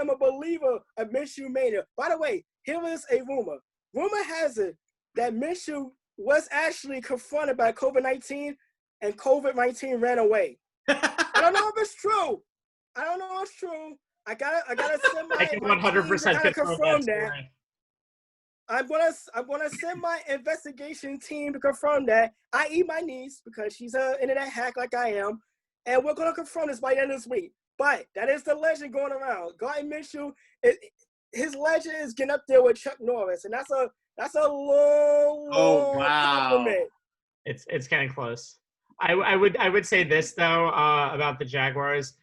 a believer of Minshew Mania. By the way, here is a rumor. Rumor has it that Minshew was actually confronted by COVID-19 and COVID-19 ran away. I don't know if it's true. I gotta send my 100% confirm that. I'm gonna send my investigation team to confirm that, i.e. my niece, because she's an internet hack like I am, and we're gonna confirm this by the end of this week. But that is the legend going around. Gardner Minshew, his legend is getting up there with Chuck Norris, and that's a long compliment. It's getting close. I would say this though about the Jaguars.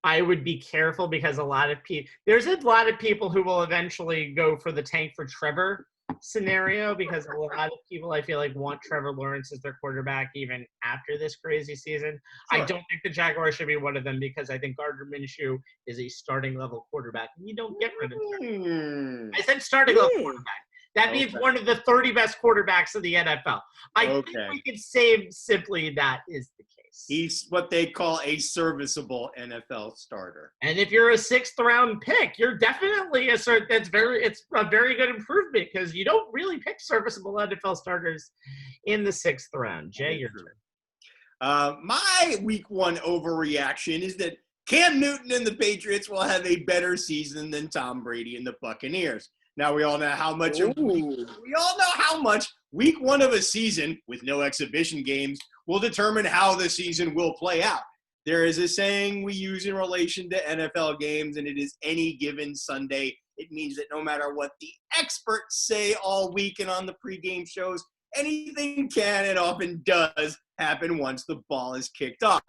I would be careful because there's a lot of people who will eventually go for the tank for Trevor scenario because a lot of people, I feel like, want Trevor Lawrence as their quarterback even after this crazy season. Sure. I don't think the Jaguars should be one of them because I think Gardner Minshew is a starting level quarterback. And you don't get rid of him. I said starting level quarterback. That means one of the 30 best quarterbacks of the NFL. I think we could say simply that is the case. He's what they call a serviceable NFL starter. And if you're a 6th round pick, you're definitely it's a very good improvement because you don't really pick serviceable NFL starters in the 6th round. Jay, your turn. My week 1 overreaction is that Cam Newton and the Patriots will have a better season than Tom Brady and the Buccaneers. Now we all know how much week 1 of a season with no exhibition games will determine how the season will play out. There is a saying we use in relation to NFL games, and it is any given Sunday. It means that no matter what the experts say all week and on the pregame shows, anything can and often does happen once the ball is kicked off.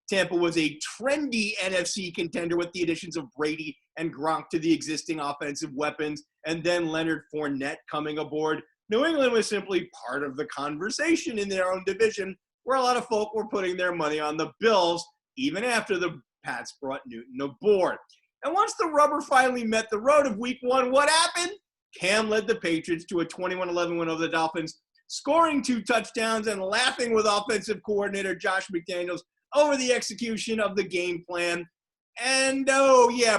Tampa was a trendy NFC contender with the additions of Brady and Gronk to the existing offensive weapons, and then Leonard Fournette coming aboard. New England was simply part of the conversation in their own division, where a lot of folk were putting their money on the Bills, even after the Pats brought Newton aboard. And once the rubber finally met the road of week 1, what happened? Cam led the Patriots to a 21-11 win over the Dolphins, scoring 2 touchdowns and laughing with offensive coordinator Josh McDaniels over the execution of the game plan. And,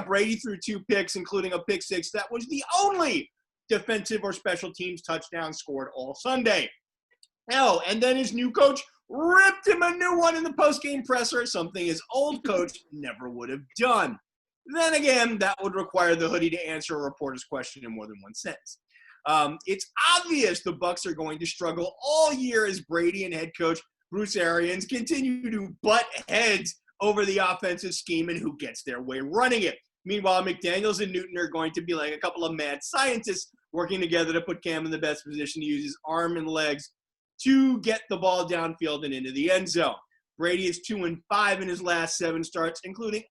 Brady threw 2 picks, including a pick 6. That was the only defensive or special teams touchdown scored all Sunday. And then his new coach ripped him a new one in the postgame presser, something his old coach never would have done. Then again, that would require the hoodie to answer a reporter's question in more than one sentence. It's obvious the Bucs are going to struggle all year as Brady and head coach Bruce Arians continue to butt heads over the offensive scheme and who gets their way running it. Meanwhile, McDaniels and Newton are going to be like a couple of mad scientists working together to put Cam in the best position to use his arm and legs to get the ball downfield and into the end zone. Brady is 2-5 in his last 7 starts, including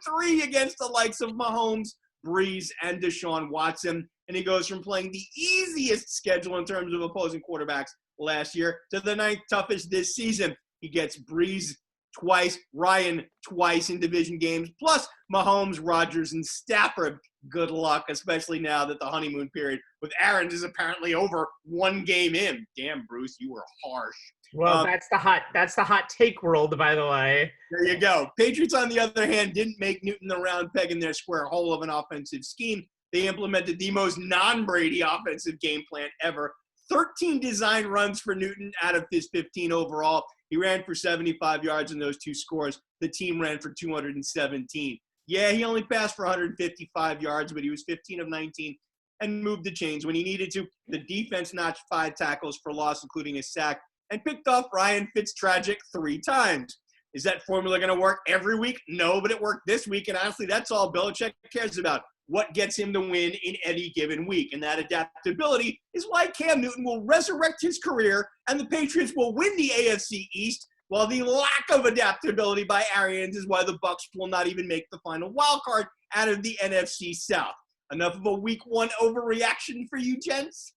0-3 against the likes of Mahomes, Breeze, and Deshaun Watson. And he goes from playing the easiest schedule in terms of opposing quarterbacks last year to the 9th toughest this season. He gets Breeze twice, Ryan twice in division games, plus Mahomes, Rodgers, and Stafford. Good luck, especially now that the honeymoon period with Aaron is apparently over 1 game in. Damn, Bruce, you were harsh. Well, that's the hot take world, by the way. There you go. Patriots, on the other hand, didn't make Newton the round peg in their square hole of an offensive scheme. They implemented the most non-Brady offensive game plan ever. 13 design runs for Newton out of his 15 overall. He ran for 75 yards in those 2 scores. The team ran for 217. Yeah, he only passed for 155 yards, but he was 15 of 19 and moved the chains when he needed to. The defense notched 5 tackles for loss, including a sack, and picked off Ryan Fitztragic 3 times. Is that formula going to work every week? No, but it worked this week, and honestly, that's all Belichick cares about. What gets him to win in any given week. And that adaptability is why Cam Newton will resurrect his career and the Patriots will win the AFC East, while the lack of adaptability by Arians is why the Bucs will not even make the final wild card out of the NFC South. Enough of a week 1 overreaction for you, gents?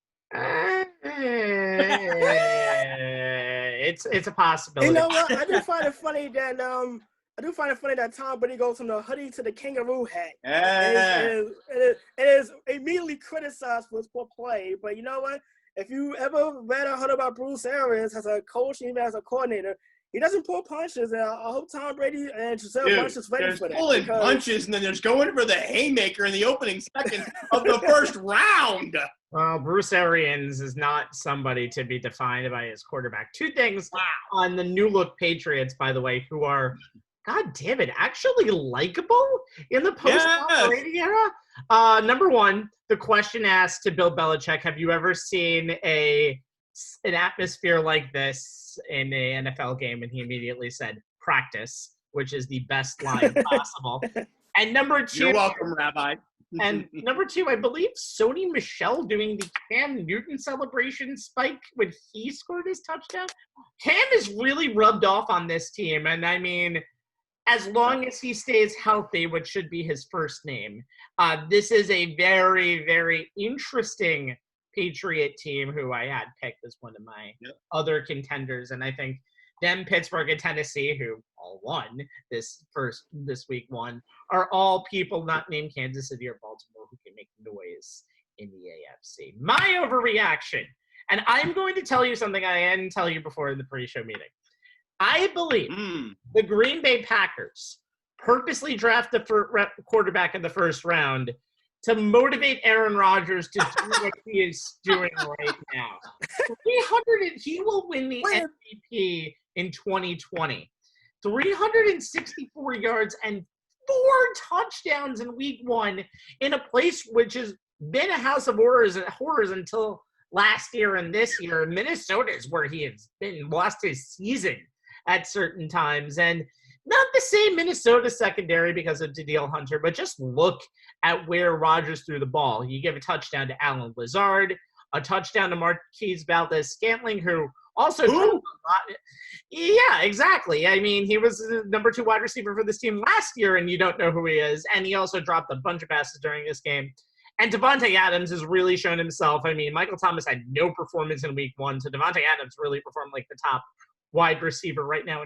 It's a possibility. You know what? I do find it funny that Tom Brady goes from the hoodie to the kangaroo hat. It is immediately criticized for his poor play. But you know what? If you ever read or heard about Bruce Arians as a coach, even as a coordinator, he doesn't pull punches. And I hope Tom Brady and Giselle Bunch is ready for that. Pulling punches, and then there's going for the haymaker in the opening second of the first round. Well, Bruce Arians is not somebody to be defined by his quarterback. 2 things on the new look Patriots, by the way, who are, God damn it, actually likable in the post-Tom Brady era. Number 1, the question asked to Bill Belichick, have you ever seen an atmosphere like this in an NFL game? And he immediately said, practice, which is the best line possible. And number 2. You're welcome, Rabbi. And number 2, I believe Sony Michel doing the Cam Newton celebration spike when he scored his touchdown. Cam is really rubbed off on this team. And I mean, as long as he stays healthy, which should be his first name, this is a very, very interesting Patriot team, who I had picked as one of my other contenders. And I think them, Pittsburgh, and Tennessee, who all won this week one, are all people not named Kansas City or Baltimore who can make noise in the AFC. My overreaction, and I'm going to tell you something I didn't tell you before in the pre-show meeting. I believe the Green Bay Packers purposely draft the quarterback in the first round to motivate Aaron Rodgers to do what he is doing right now. 300, he will win the MVP in 2020. 364 yards and 4 touchdowns in week one in a place which has been a house of horrors until last year and this year. Minnesota is where he has been lost his season at certain times. And not the same Minnesota secondary because of Danielle Hunter, but just look at where Rodgers threw the ball. You give a touchdown to Allen Lazard, a touchdown to Marquise Valdez-Scantling, who also threw a lot. Yeah, exactly. I mean, he was the number 2 wide receiver for this team last year, and you don't know who he is. And he also dropped a bunch of passes during this game. And Devontae Adams has really shown himself. I mean, Michael Thomas had no performance in week one, so Devontae Adams really performed like the top wide receiver right now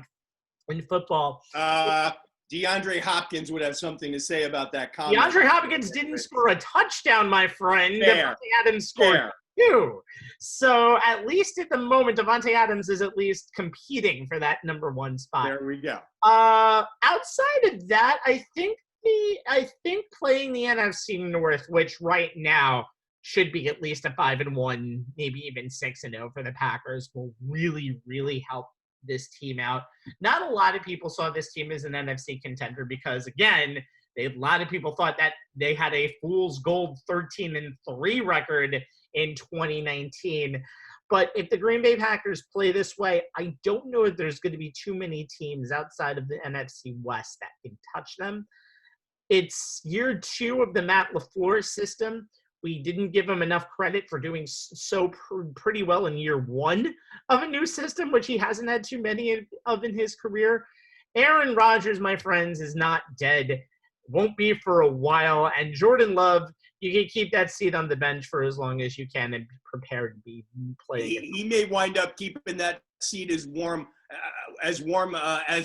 in football. DeAndre Hopkins would have something to say about that comment. DeAndre Hopkins didn't score a touchdown, my friend. Fair. Devontae Adams scored 2. So at least at the moment, Devontae Adams is at least competing for that number 1 spot. There we go. Outside of that, I think playing the NFC North, which right now should be at least a 5-1, maybe even 6-0 for the Packers, will really, really help this team out. Not a lot of people saw this team as an NFC contender because, again, a lot of people thought that they had a fool's gold 13-3 record in 2019. But if the Green Bay Packers play this way, I don't know if there's going to be too many teams outside of the NFC West that can touch them. It's year 2 of the Matt LaFleur system. We didn't give him enough credit for doing so pretty well in year 1 of a new system, which he hasn't had too many of in his career. Aaron Rodgers, my friends, is not dead. Won't be for a while. And Jordan Love, you can keep that seat on the bench for as long as you can and be prepared to be playing. He may wind up keeping that seat as warm as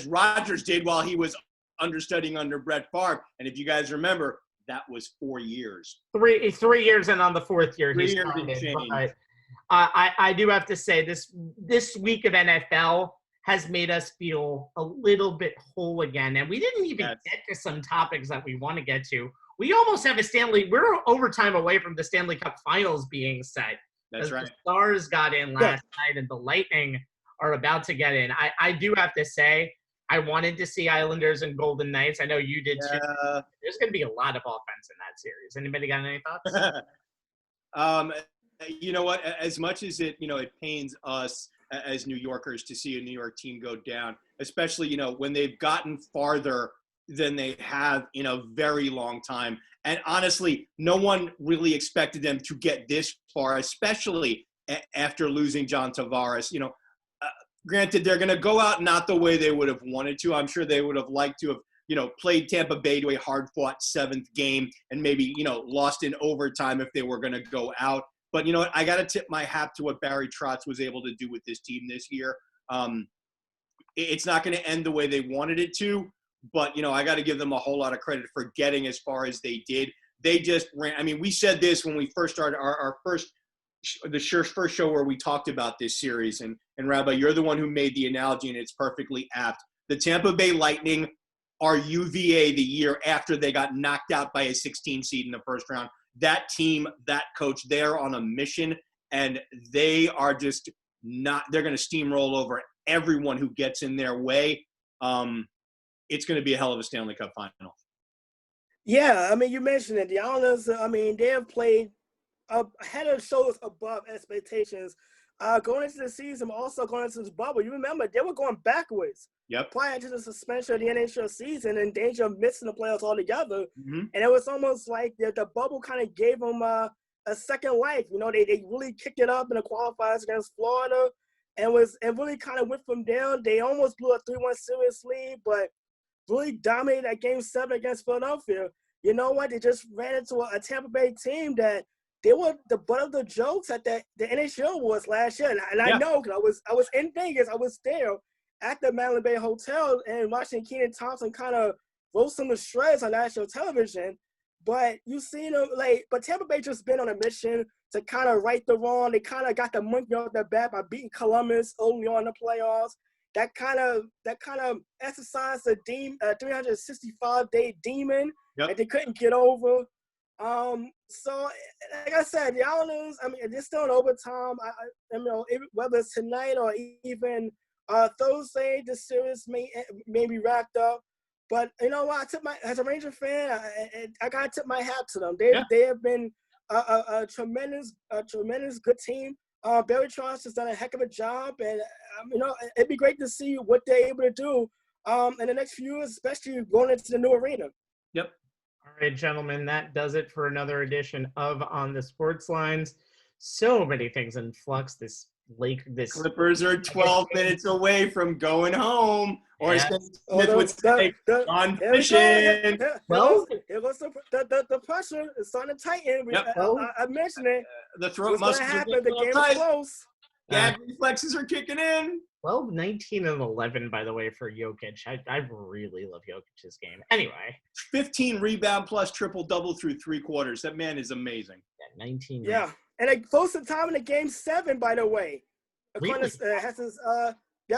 Rodgers did while he was understudying under Brett Favre. And if you guys remember, that was 4 years. 3 years, and on the 4th year, 3 years and change. But I do have to say this week of NFL has made us feel a little bit whole again, and we didn't even get to some topics that we want to get to. We almost have we're overtime away from the Stanley Cup Finals being set. That's right. The Stars got in last night, and the Lightning are about to get in. I do have to say, I wanted to see Islanders and Golden Knights. I know you did too. There's going to be a lot of offense in that series. Anybody got any thoughts? You know what? As much as it pains us as New Yorkers to see a New York team go down, especially, when they've gotten farther than they have in a very long time. And honestly, no one really expected them to get this far, especially after losing John Tavares. Granted, they're going to go out not the way they would have wanted to. I'm sure they would have liked to have, played Tampa Bay to a hard-fought 7th game and maybe, lost in overtime if they were going to go out. But you know what? I got to tip my hat to what Barry Trotz was able to do with this team this year. It's not going to end the way they wanted it to, but, I got to give them a whole lot of credit for getting as far as they did. They just ran. I mean, we said this when we first started our first show where we talked about this series, and Rabbi, you're the one who made the analogy, and it's perfectly apt. The Tampa Bay Lightning are UVA the year after they got knocked out by a 16 seed in the first round. That team, that coach, they're on a mission, and they are just not – they're going to steamroll over everyone who gets in their way. It's going to be a hell of a Stanley Cup final. Yeah, I mean, you mentioned it. The Islanders, they have played head and shoulders above expectations going into the season, also going into this bubble. You remember, they were going backwards prior to the suspension of the NHL season, in danger of missing the playoffs altogether. Mm-hmm. And it was almost like the bubble kind of gave them a second life. They really kicked it up in the qualifiers against Florida and really kind of went from down. They almost blew a 3-1 series lead, but really dominated that Game 7 against Philadelphia. You know what? They just ran into a Tampa Bay team that they were the butt of the jokes at the NHL Awards last year. And I know because I was in Vegas. I was there at the Mandalay Bay Hotel and watching Kenan Thompson kind of roast them to shreds on national television. But you see them but Tampa Bay just been on a mission to kind of right the wrong. They kind of got the monkey off their back by beating Columbus early on in the playoffs. That kind of exercised a 365-day demon that they couldn't get over. So like I said, the Islanders, I mean, they're still in overtime. Whether it's tonight or even Thursday, the series may be wrapped up. But you know what? As a Ranger fan, I gotta tip my hat to them. They have been a tremendous good team. Barry Trotz has done a heck of a job, and it'd be great to see what they're able to do in the next few years, especially going into the new arena. Yep. All right, gentlemen, that does it for another edition of On the Sports Lines. So many things in flux. This Clippers are 12 minutes away from going home, or as Smith would say, on fishing. Well, it was the pressure is starting to tighten. I mentioned it. The throat muscles are the game is close. Gag reflexes are kicking in. 12, 19, and 11, by the way, for Jokic. I really love Jokic's game. Anyway. 15 rebound plus triple-double through 3 quarters. That man is amazing. Yeah, 19. Yeah. And it close to time in the game 7, by the way. Really?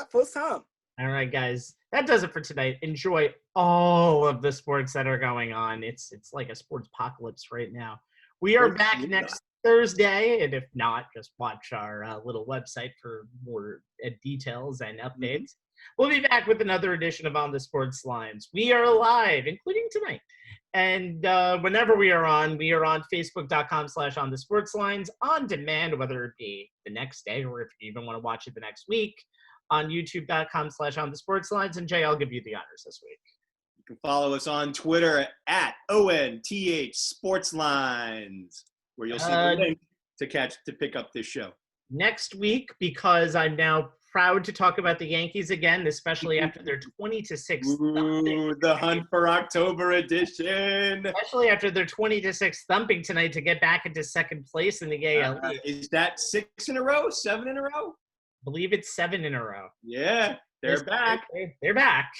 First time. All right, guys. That does it for tonight. Enjoy all of the sports that are going on. It's like a sports apocalypse right now. We are back next Thursday, and if not, just watch our little website for more details and updates. We'll be back with another edition of On the Sports Lines. We are live, including tonight. And whenever we are on Facebook.com/On the Sports Lines on demand, whether it be the next day or if you even want to watch it the next week, on YouTube.com/On the Sports Lines. And Jay, I'll give you the honors this week. You can follow us on Twitter at ONTH Sportslines, where you'll see the link to pick up this show. Next week, because I'm now proud to talk about the Yankees again, especially after their 20-6 thumping. The Hunt for October edition. Especially after their 20-6 thumping tonight to get back into second place in the AL. Is that 6 in a row? 7 in a row? I believe it's 7 in a row. Yeah, they're back. They're back.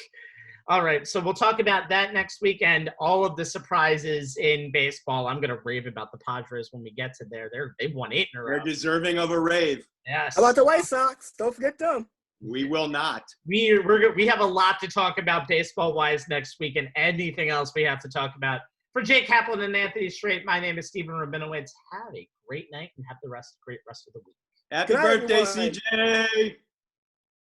All right, so we'll talk about that next week and all of the surprises in baseball. I'm going to rave about the Padres when we get to there. They've won 8 in a row. They're deserving of a rave. Yes. How about the White Sox? Don't forget them. We will not. We have a lot to talk about baseball-wise next week and anything else we have to talk about. For Jay Kaplan and Anthony Strait, my name is Stephen Rabinowitz. Have a great night and have the great rest of the week. Happy birthday, CJ.